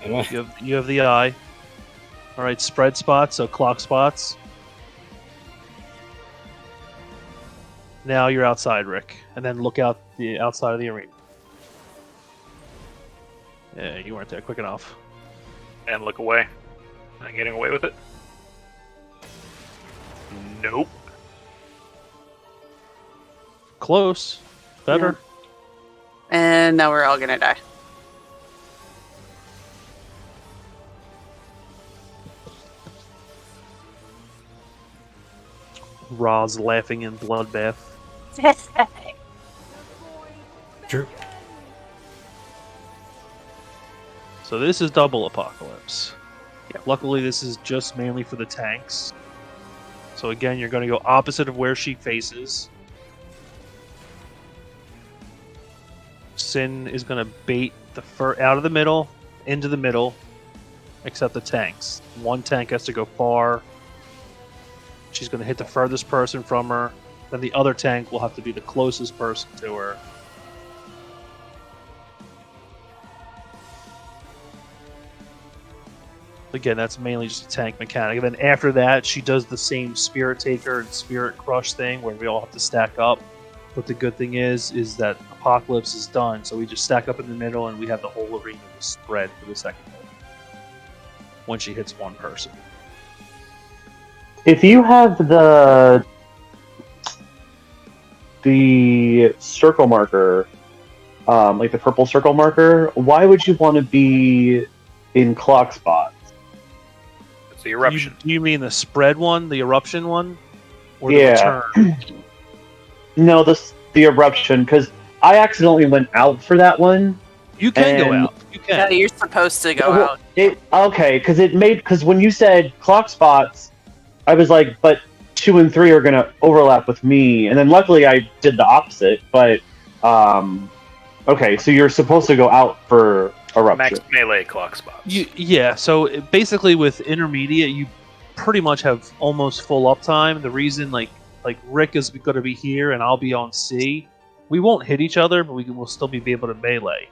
Am I? You have the eye. Alright, spread spots, so clock spots. Now you're outside, Rick. And then look out the outside of the arena. Yeah, you weren't there quick enough. And look away. Am I getting away with it? Nope. Close. Better. And now we're all gonna die. Ra's laughing in bloodbath. True. So this is double apocalypse. Luckily, this is just mainly for the tanks. So again, you're going to go opposite of where she faces. Sin is going to bait the out of the middle, into the middle, except the tanks. One tank has to go far. She's going to hit the furthest person from her. Then the other tank will have to be the closest person to her. Again, that's mainly just a tank mechanic. And then after that, she does the same Spirit Taker and Spirit Crush thing where we all have to stack up. But the good thing is that Apocalypse is done, so we just stack up in the middle and we have the whole arena to spread for the second hit. When she hits one person. If you have the circle marker, like the purple circle marker, why would you want to be in clock spots? It's the eruption. Do you mean the spread one, the eruption one? or the Yeah. return? No, the eruption, because I accidentally went out for that one. You can go And- out. You Yeah, can. you're supposed to go out. Because when you said clock spots, I was like, but 2 and 3 are gonna overlap with me, and then luckily I did the opposite. But okay, so you're supposed to go out for eruption. Max melee clock spots. Yeah, so basically with intermediate, you pretty much have almost full uptime. The reason, like Rick is going to be here and I'll be on C, we won't hit each other, but we will still be able to melee.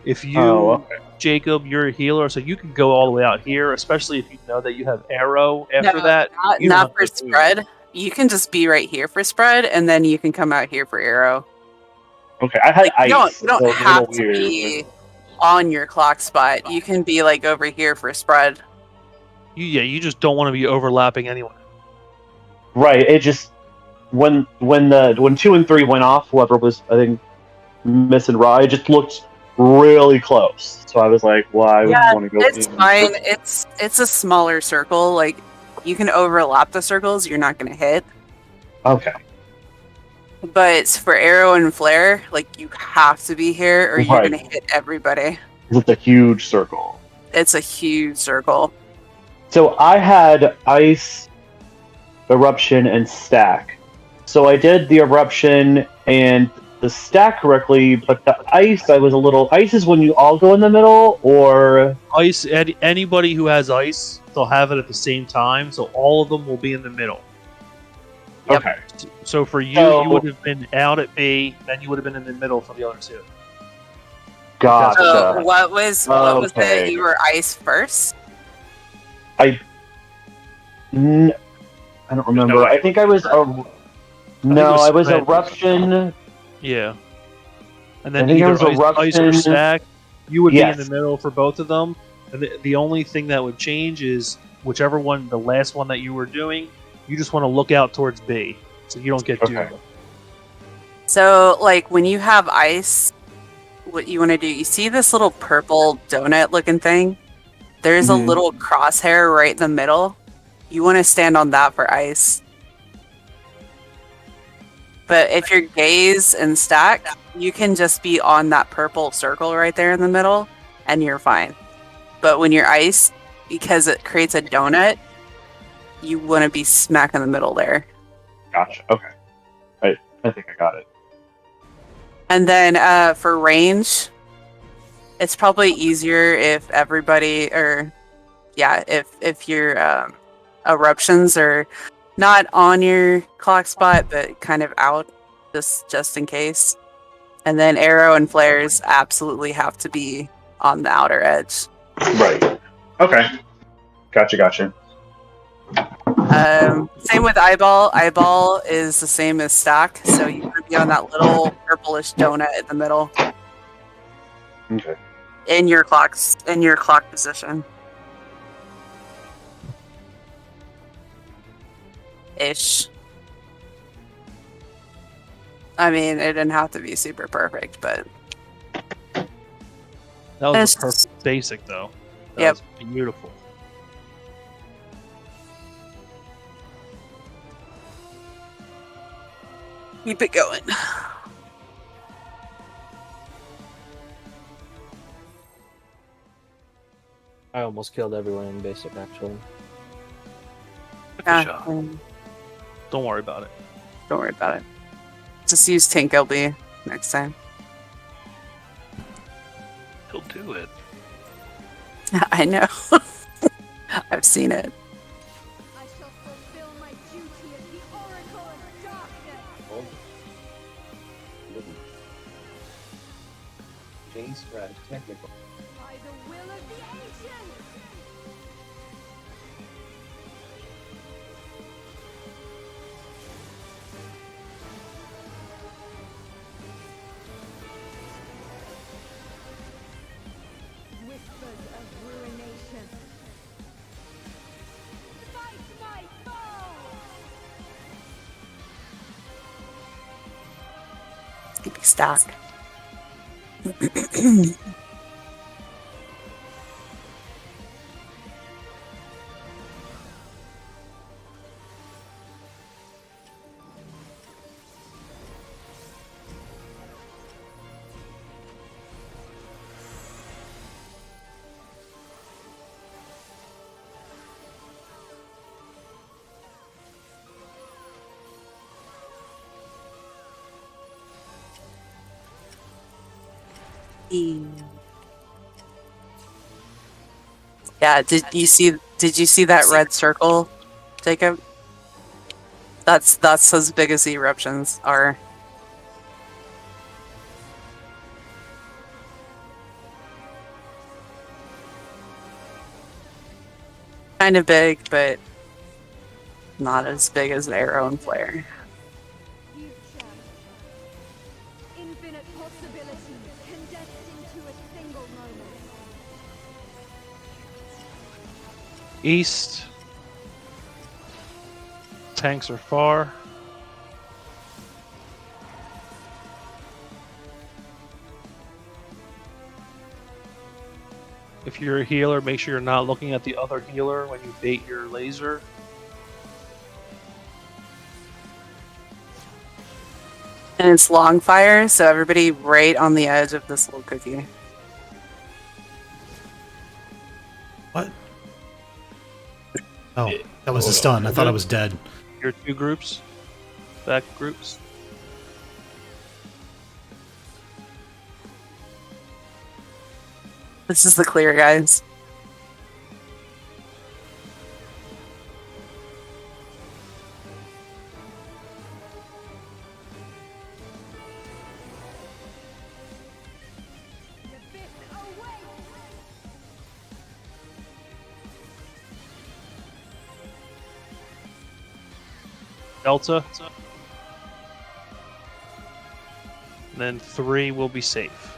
If you, okay. Jacob, you're a healer, so you can go all the way out here, especially if you know that you have arrow after No, that. You don't Not have for to move. spread. You can just be right here for spread, and then you can come out here for arrow. Okay, I had Like, ice. you don't so it's a have little to weird. be on your clock spot. You can be like over here for spread. You just don't want to be overlapping anyone. Right. It just when 2 and 3 went off, whoever was I think missing raw, it just looked really close. So I was like, well, I would want to go. It's fine. It's a smaller circle. Like you can overlap the circles. You're not going to hit. Okay. But for arrow and flare, like you have to be here, or you're Right. going to hit everybody. It's a huge circle. It's a huge circle. So I had ice, eruption, and stack. So I did the eruption and the stack correctly, but the ice, I was a little. Ice is when you all go in the middle, or Ice. Anybody who has ice, they'll have it at the same time, so all of them will be in the middle. Yep. okay. So for you, So- you would have been out at B, then you would have been in the middle for the other two. Gotcha. So what was Okay. it? You were ice first. I don't remember. no I think I was. No, I was spread. eruption. Yeah. And I then think it either was ice or eruption. stack, you would be in Yes. the middle for both of them. And the only thing that would change is whichever one, the last one that you were doing, you just want to look out towards B, so you don't get doomed. Okay. So like when you have ice, what you want to do? You see this little purple donut-looking thing? There's a Mhm. little crosshair right in the middle. You want to stand on that for ice. But if you're gaze and stack, you can just be on that purple circle right there in the middle, and you're fine. But when you're ice, because it creates a donut, you want to be smack in the middle there. Gotcha. Okay. I think I got it. And then for range, it's probably easier if everybody, if your eruptions are not on your clock spot, but kind of out, just in case. And then arrow and flares absolutely have to be on the outer edge. Right. Okay. Gotcha. Same with eyeball. Eyeball is the same as stack, so you want to be on that little purplish donut in the middle Okay. in your clock position. Ish. I mean, it didn't have to be super perfect, but That was It's- a perfect basic, though. That Yep. was beautiful. keep it going. I almost killed everyone in basic, actually. Good Yeah, job. Don't worry about it. don't worry about it. Just use Tank LB next time. He'll do it. I know. I've seen it. I shall fulfill my duty as the Oracle of Darkness. By the will of the ancients. Whispers of ruination. Fight my foe! Keep it stack. Yeah, did you see that red circle, Jacob? That's as big as the eruptions are. Kind of big, but not as big as the arrow and flare. Future. Infinite possibilities condensed into a single moment. East. Tanks are far. If you're a healer, make sure you're not looking at the other healer when you bait your laser. And it's long fire, so everybody right on the edge of this little cookie. What? Oh, that was a stun. I thought I was dead. Your two groups. Back groups. This is the clear, guys. The abyss awaits. Delta. And then 3 will be safe.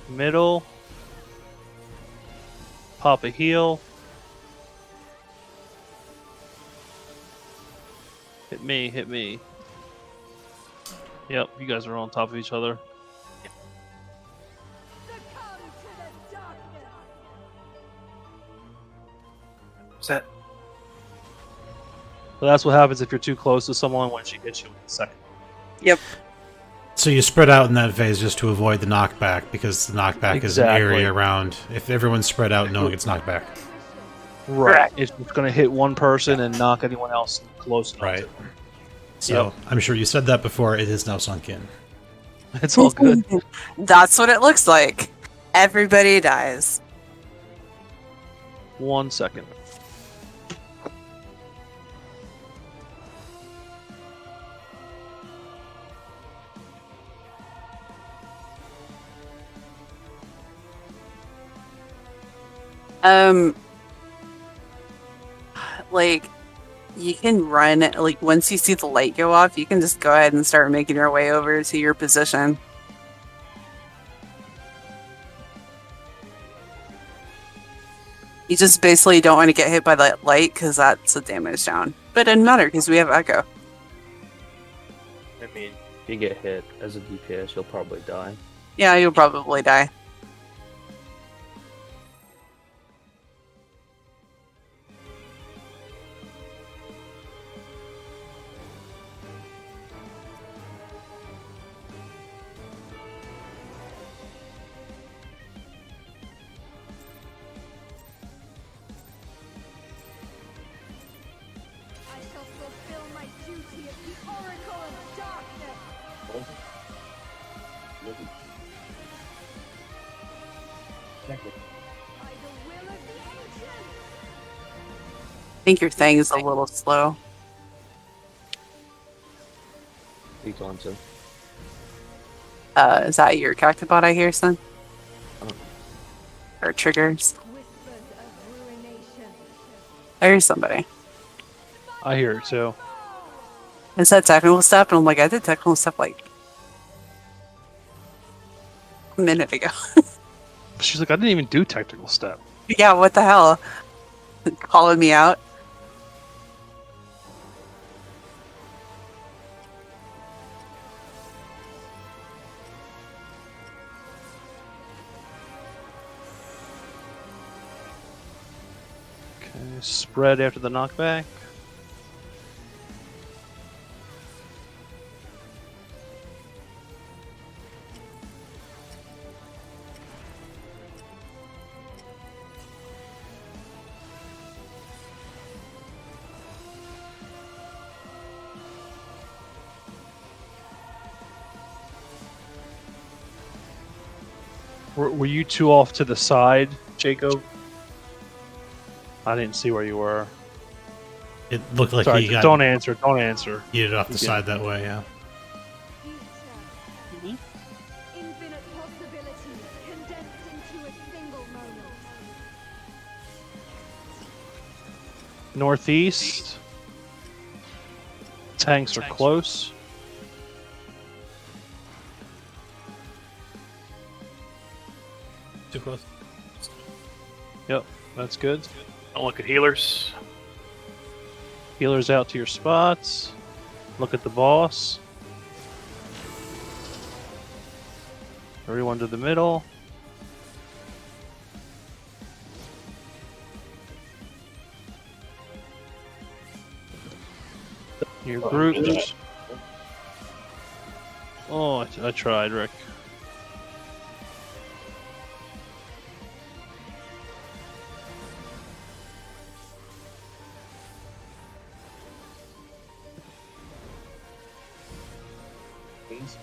Middle. Pop a heal. Hit me, hit me. Yep, you guys are on top of each other. Succumb to the darkness. Is that So that's what happens if you're too close to someone when she hits you in a second. Yep. So you spread out in that phase just to avoid the knockback, because the knockback is an Exactly. area around. If everyone's spread out, no one gets knocked back. Right. Correct. It's going to hit one person and knock anyone else close enough. Right. So Yep. I'm sure you said that before. It is now sunk in. It's all good. That's what it looks like. Everybody dies. 1 second. Like, you can run, like, once you see the light go off, you can just go ahead and start making your way over to your position. You just basically don't want to get hit by that light, because that's a damage down. But it doesn't matter, because we have Echo. I mean, if you get hit as a DPS, you'll probably die. Yeah, you'll probably die. I shall fulfill my duty as the Oracle of Darkness. By the will of the ancients. I think your thing is a little slow. You going to? Is that your Cactobot I hear, son? Or triggers? Whispers of ruination. I hear somebody. I hear it too. Is that technical stuff? And I'm like, I did technical stuff like a minute ago. She's like, I didn't even do technical step. Yeah, what the hell? Calling me out? Okay, spread after the knockback. Were you two off to the side, Jacob? I didn't see where you were. It looked like Sorry, he got don't answer. Don't answer. yeeted off the Okay. side that way, yeah. Future. Infinite possibilities condensed into a single moment. Northeast. Tanks are close. Too close. Yep, that's good. Don't look at healers. Healers out to your spots. Look at the boss. Everyone to the middle. Your groups. Oh, I tried, Rick. The abyss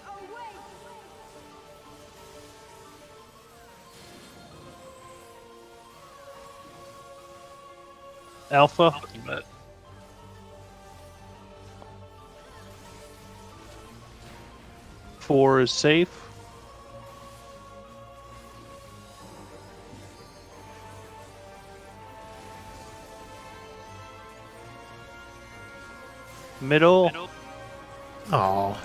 awaits! Alpha. But 4 is safe. Middle. Oh,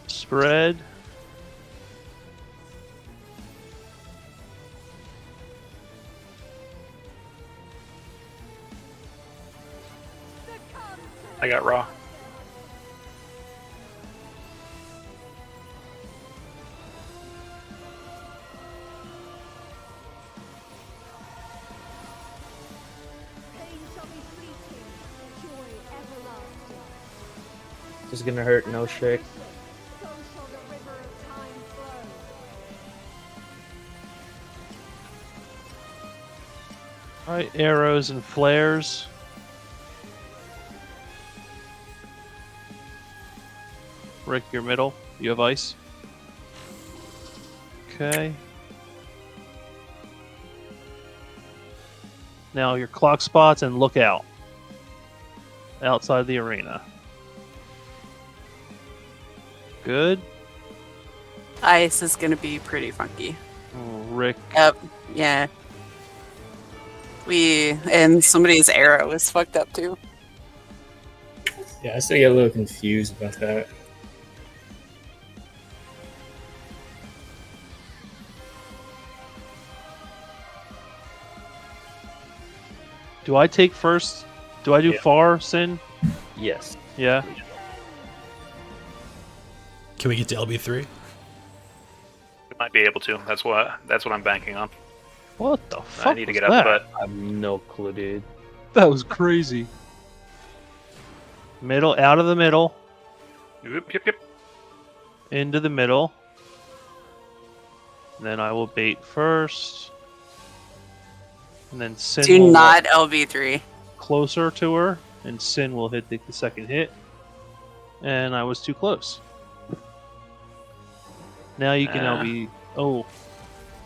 Spread. Succumb to I got raw. pain shall be fleeting, joy everlasting. Just gonna hurt, no shake. So shall the river of time flow. Alright, arrows and flares. Rick, your middle. You have ice. Okay. Now your clock spots and look out. Outside the arena. Good. Ice is gonna be pretty funky. Oh, Rick. Yep. Yeah. And somebody's arrow is fucked up too. Yeah, I still get a little confused about that. Do I take first? Do I do Yeah. far, Sin? Yes. Yeah. can we get to LB3? We might be able to. That's what I'm banking on. What the fuck I need to was get out that? the butt. I have no clue, dude. That was crazy. Middle, out of the middle, Yep. into the middle. Then I will bait first. And then Sin Do will not LV3. walk closer to her, and Sin will hit the second hit. And I was too close. Now you can LB. Oh,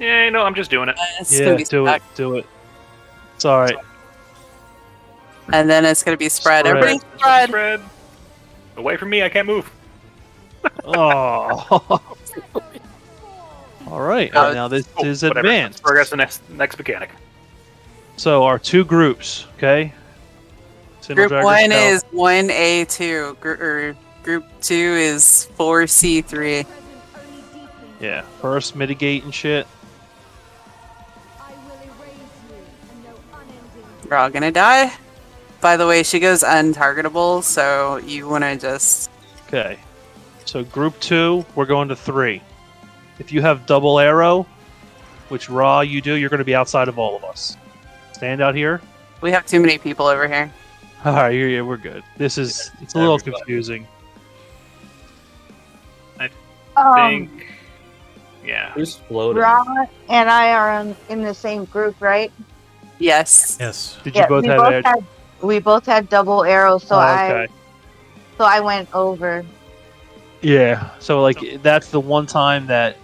Yeah, no, I'm just doing it. It's yeah, gonna be do stuck. it, do it. It's alright. And then it's gonna be spread. Spread. Everybody spread. Spread. Away from me, I can't move. Oh. Alright, Oh, now this Oh, is whatever. advanced. Let's progress to the next mechanic. So our two groups, okay? Single Group Dragger 1 Scout. is 1A2. Group 2 is 4C3. Present only deepens. Yeah, first mitigate and shit. I will erase you and no unending. We're all gonna die. By the way, she goes untargetable, so you wanna just. Okay. So group 2, we're going to 3. If you have double arrow, which Raw you do, you're going to be outside of all of us. Stand out here. We have too many people over here. Alright, yeah, we're good. It's a little Everybody. confusing. Think. Yeah. Who's floating? Ra and I are in the same group, right? Yes. Yes. Did you both have edge? we both had double arrows, so Oh, I okay. So I went over. Yeah. So like that's the one time that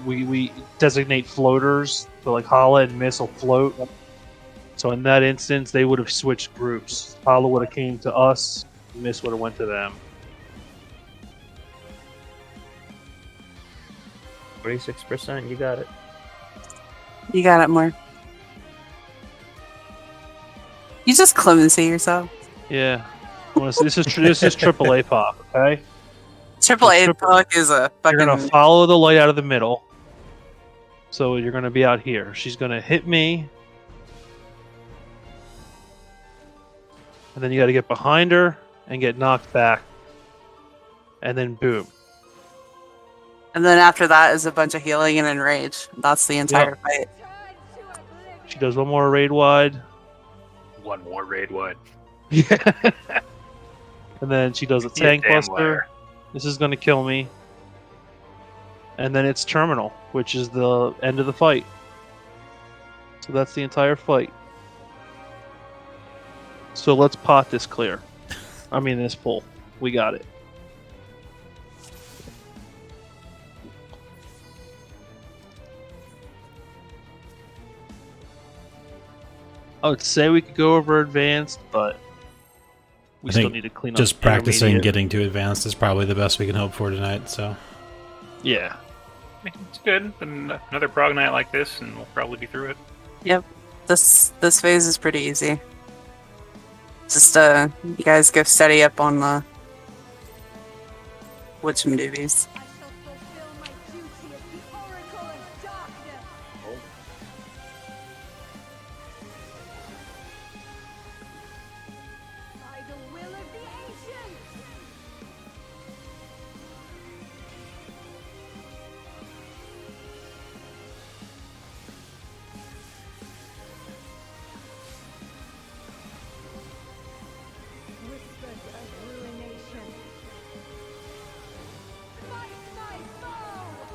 we designate floaters. So like Hala and Miss will float. So in that instance, they would have switched groups. Hala would have came to us. Miss would have went to them. 46%. You got it. You got it more. You just clemency yourself. Yeah. This is AAA pop. Okay. Triple A triple- Puck is a You're gonna fucking. follow the light out of the middle. So you're gonna be out here. She's gonna hit me. And then you gotta get behind her and get knocked back. And then boom. And then after that is a bunch of healing and enrage. That's the entire fight. She does one more raid wide. One more raid wide. Yeah. And then she does a Be a tank damn buster. liar. This is gonna kill me. And then it's terminal, which is the end of the fight. So that's the entire fight. So let's pot this clear. I mean this pull. We got it. I would say we could go over advanced, but we I still think need to clean up Just practicing intermediate. getting to advanced is probably the best we can hope for tonight. So Yeah. I mean, it's good. Another prog night like this, and we'll probably be through it. Yep. This phase is pretty easy. Just you guys go steady up on the Witcham doobies. I shall fulfill my duty as the Oracle of Darkness. By the will of the ancients. Whispers of ruination. Fight my foe!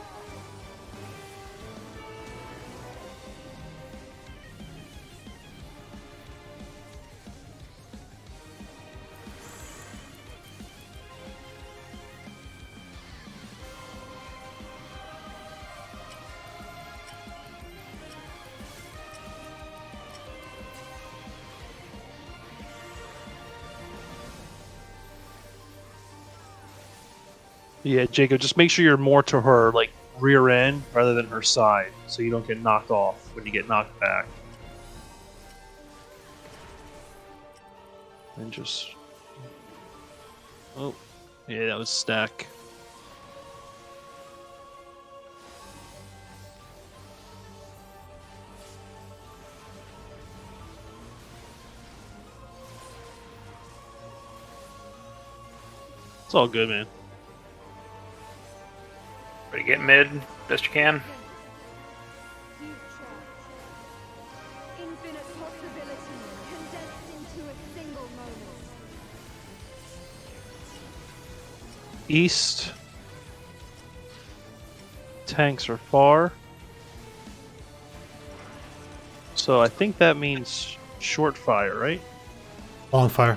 Yeah, Jacob, just make sure you're more to her, like, rear end rather than her side, so you don't get knocked off when you get knocked back. And just... Oh, yeah, that was stack. It's all good, man. Ready to get mid, best you can. Future. Infinite possibility condensed into a single moment. East. Tanks are far. So I think that means short fire, right? long fire.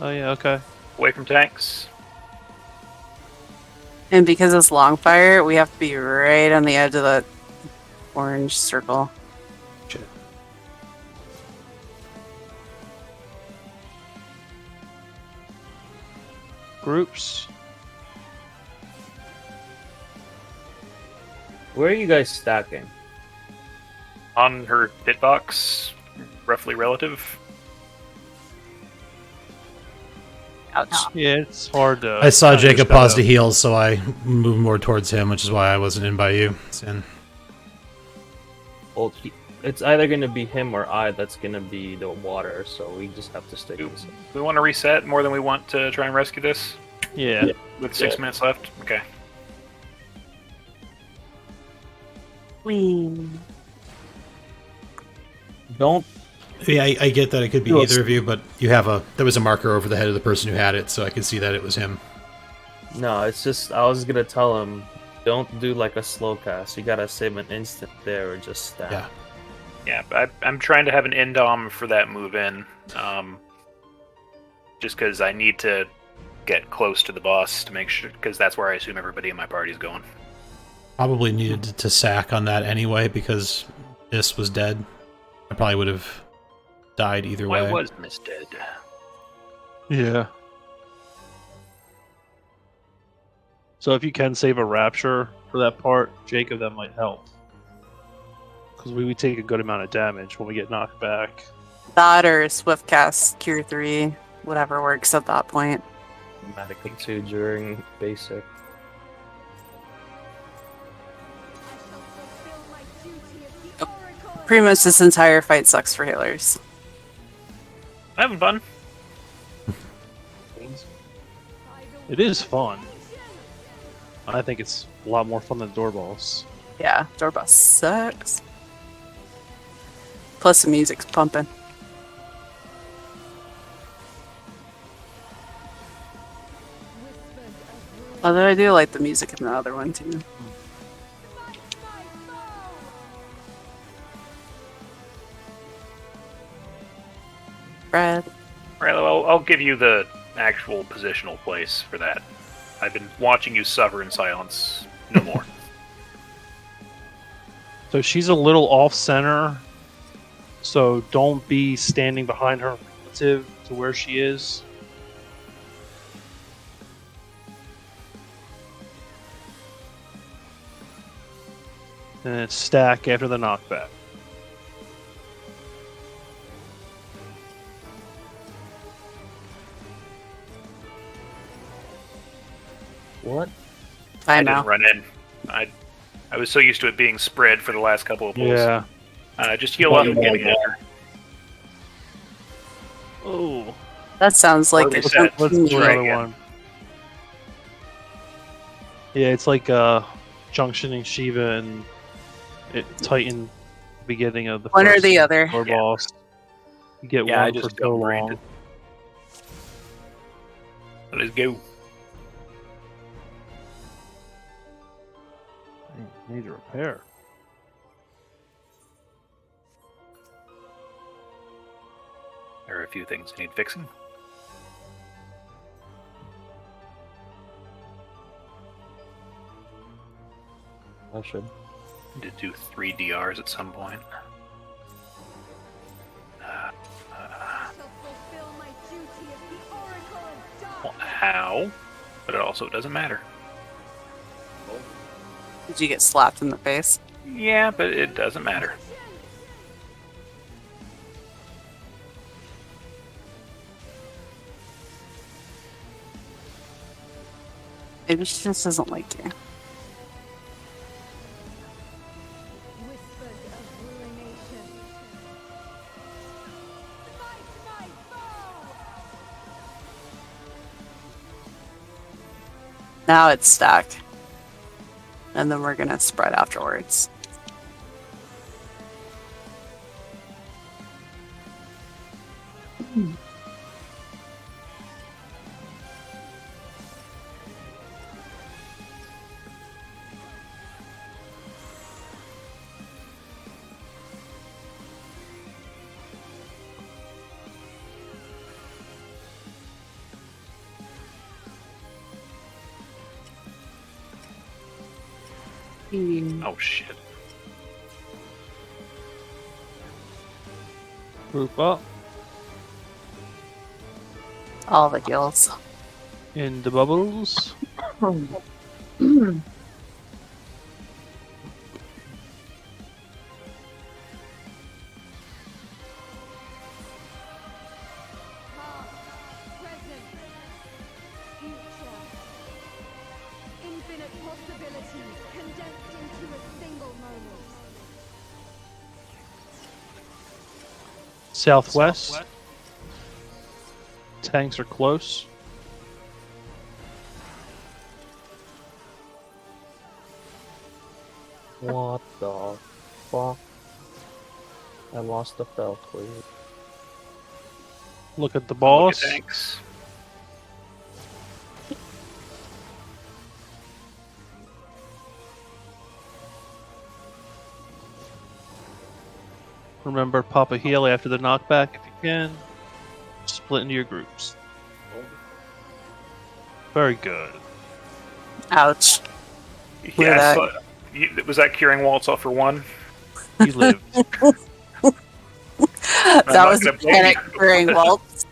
Oh yeah, okay. Away from tanks. And because it's long fire, we have to be right on the edge of that orange circle. Shit. Groups. Where are you guys stacking? On her hitbox, roughly relative. Ouch. Yeah, it's hard to. I saw kinda Jacob push that pause up. to heal, so I moved more towards him, which is why I wasn't in by you. Sin. Well, it's either going to be him or I that's going to be the water, so we just have to stick Do with it. we want to reset more than we want to try and rescue this? Yeah. With 6 minutes left? Okay. Queen. Don't. Yeah, I get that it could be Yes. either of you, but there was a marker over the head of the person who had it, so I could see that it was him. No, it's just, I was going to tell him, don't do like a slow cast. You got to save an instant there or just stack. Yeah. Yeah, I'm trying to have an indom for that move in. Just because I need to get close to the boss to make sure, because that's where I assume everybody in my party is going. Probably needed to sack on that anyway because this was dead. I probably would have died either Why way. was Miss dead? Yeah. So if you can save a rapture for that part, Jacob, that might help. Because we take a good amount of damage when we get knocked back. That or Swift Cast Cure 3, whatever works at that point. Medical 2 during basic. Pretty much this entire fight sucks for healers. Having fun. It is fun. I think it's a lot more fun than Doorballs. Yeah, Doorbus sucks. Plus the music's pumping. Although I do like the music in the other one too. Brad. Right, well, I'll give you the actual positional place for that. I've been watching you suffer in silence. No more. So she's a little off center. So don't be standing behind her relative to where she is. And then stack after the knockback. What? I didn't know. run in. I was so used to it being spread for the last couple of pulls. Yeah. Just heal up and get in there. Oh. That sounds like Let's a do Let's Try do another again. one. Yeah, it's like junctioning Shiva and it Titan beginning of the one or first the other. Or boss. You get Yeah, I one for just so upgraded. long. Let's go. Need to repair. There are a few things that need fixing. I should. Need to do 3 DRs at some point. Well, how? But it also doesn't matter. Did you get slapped in the face? Yeah, but it doesn't matter. Maybe she just doesn't like you. Now it's stack. And then we're gonna spread afterwards. Oh shit. Group up All the gills. in the bubbles. Infinite possibilities condensed into a single moment. Southwest. Tanks are close. What the fuck? I lost the Valkyrie. Look at the Look boss. at tanks. Remember, pop a heal after the knockback if you can. Split into your groups. Very good. Ouch. Hear Yeah, that? so, was that curing Waltz off for one? He lived. That not was gonna blame panic you. during Waltz.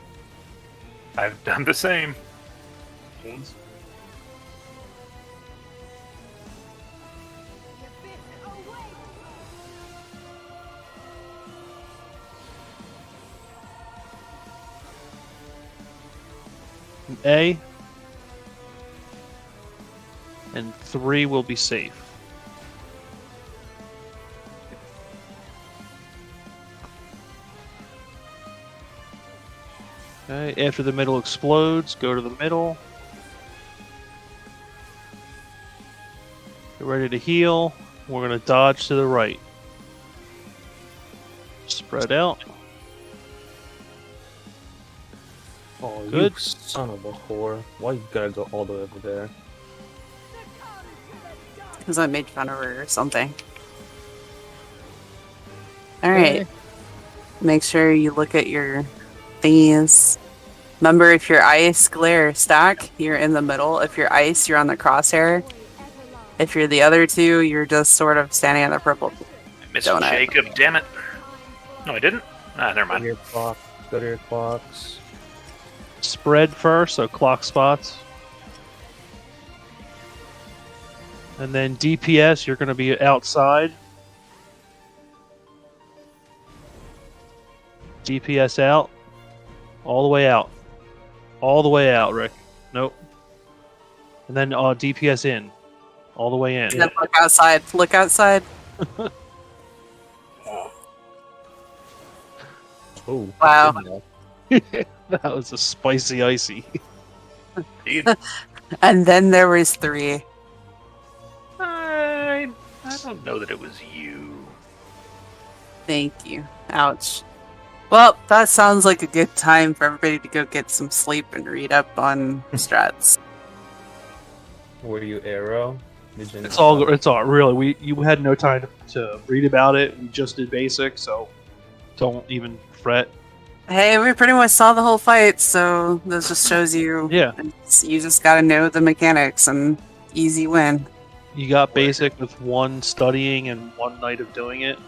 I've done the same. A. And 3 will be safe. Okay, after the middle explodes, go to the middle. Get ready to heal. We're going to dodge to the right. Spread out. Oh, Good. you son of a whore. Why you gotta go all the way over there? Because I made fun of her or something. Alright. Make sure you look at your thingies. Remember, if you're ice, glare, stack, you're in the middle. If you're ice, you're on the crosshair. If you're the other two, you're just sort of standing on the purple. I missed Donut. Jacob, damn it. No, I didn't? Ah, never Go to mind. your clock. Go to your clocks. Spread first, so clock spots. And then DPS, you're going to be outside. DPS out. All the way out. All the way out, Rick. Nope. And then DPS in. All the way in. Then look outside. Look outside. Oh, Wow. That was a spicy icy. Dude, And then there was 3. I don't know that it was you. Thank you. Ouch. Well, that sounds like a good time for everybody to go get some sleep and read up on strats. Were you arrow? Did you It's all really. You had no time to read about it. We just did basic, so don't even fret. Hey, we pretty much saw the whole fight, so this just shows you. Yeah. You just gotta know the mechanics and easy win. You got basic with 1 studying and 1 night of doing it.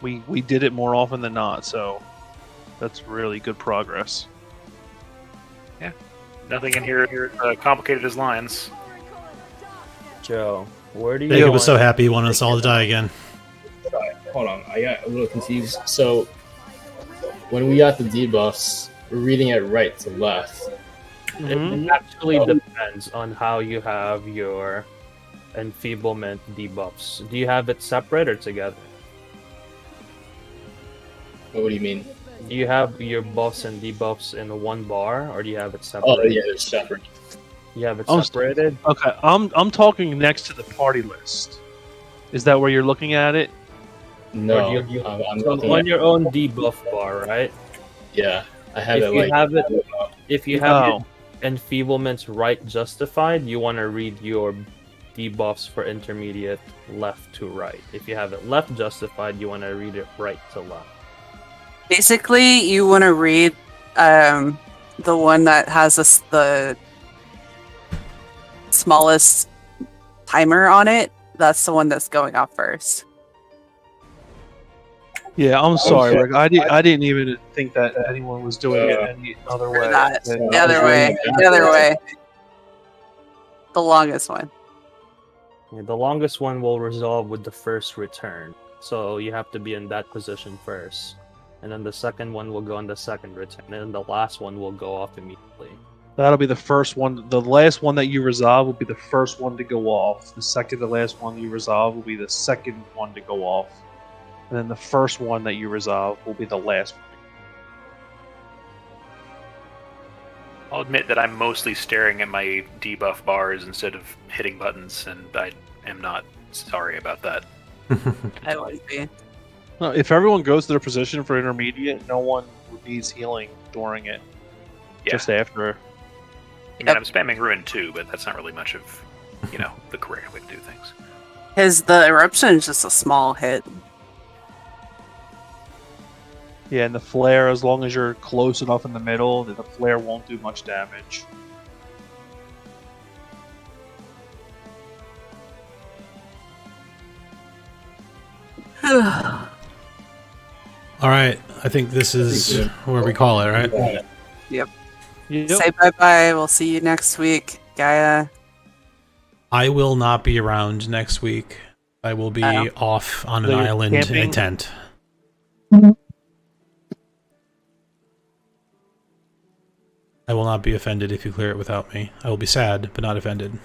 We did it more often than not, so that's really good progress. Nothing in here complicated as lines. Joe, where do you Jacob was so want- happy he wanted us all to die again. Hold on, I got a little confused. So, when we got the debuffs, we're reading it right to left. Mhm. It actually depends on how you have your enfeeblement debuffs. Do you have it separate or together? What do you mean? Do you have your buffs and debuffs in one bar, or do you have it separate? Oh, yeah, they're separate. You have it Oh, separated? Okay, I'm talking next to the party list. Is that where you're looking at it? No, Or do you- I'm So looking on at, your own debuff bar, right? yeah, I have If it you like have it, if you have Oh. your enfeeblements right justified, you want to read your debuffs for intermediate left to right. If you have it left justified, you want to read it right to left. Basically, you want to read the one that has the smallest timer on it. That's the one that's going off first. Yeah, I'm sorry, Okay. Rick. I didn't even think that anyone was doing it any other Or way. that. than- The other way. The other way. The longest one. Yeah, the longest one will resolve with the first return. So you have to be in that position first. And then the second one will go on the second return. And then the last one will go off immediately. That'll be the first one. The last one that you resolve will be the first one to go off. The second to last one you resolve will be the second one to go off. And then the first one that you resolve will be the last one. I'll admit that I'm mostly staring at my debuff bars instead of hitting buttons, and I am not sorry about that. I would be. No, if everyone goes to their position for intermediate, no one needs healing during it. Yeah. Just after. I mean, I'm spamming Ruin too, but that's not really much of, the correct way to do things. Because the eruption is just a small hit. Yeah, and the flare, as long as you're close enough in the middle, the flare won't do much damage. All right, I think this is where we call it, right? Yep. Yep. Say bye-bye. We'll see you next week, Gaia. I will not be around next week. I will be off on an So you're island in a camping? tent. I will not be offended if you clear it without me. I will be sad, but not offended.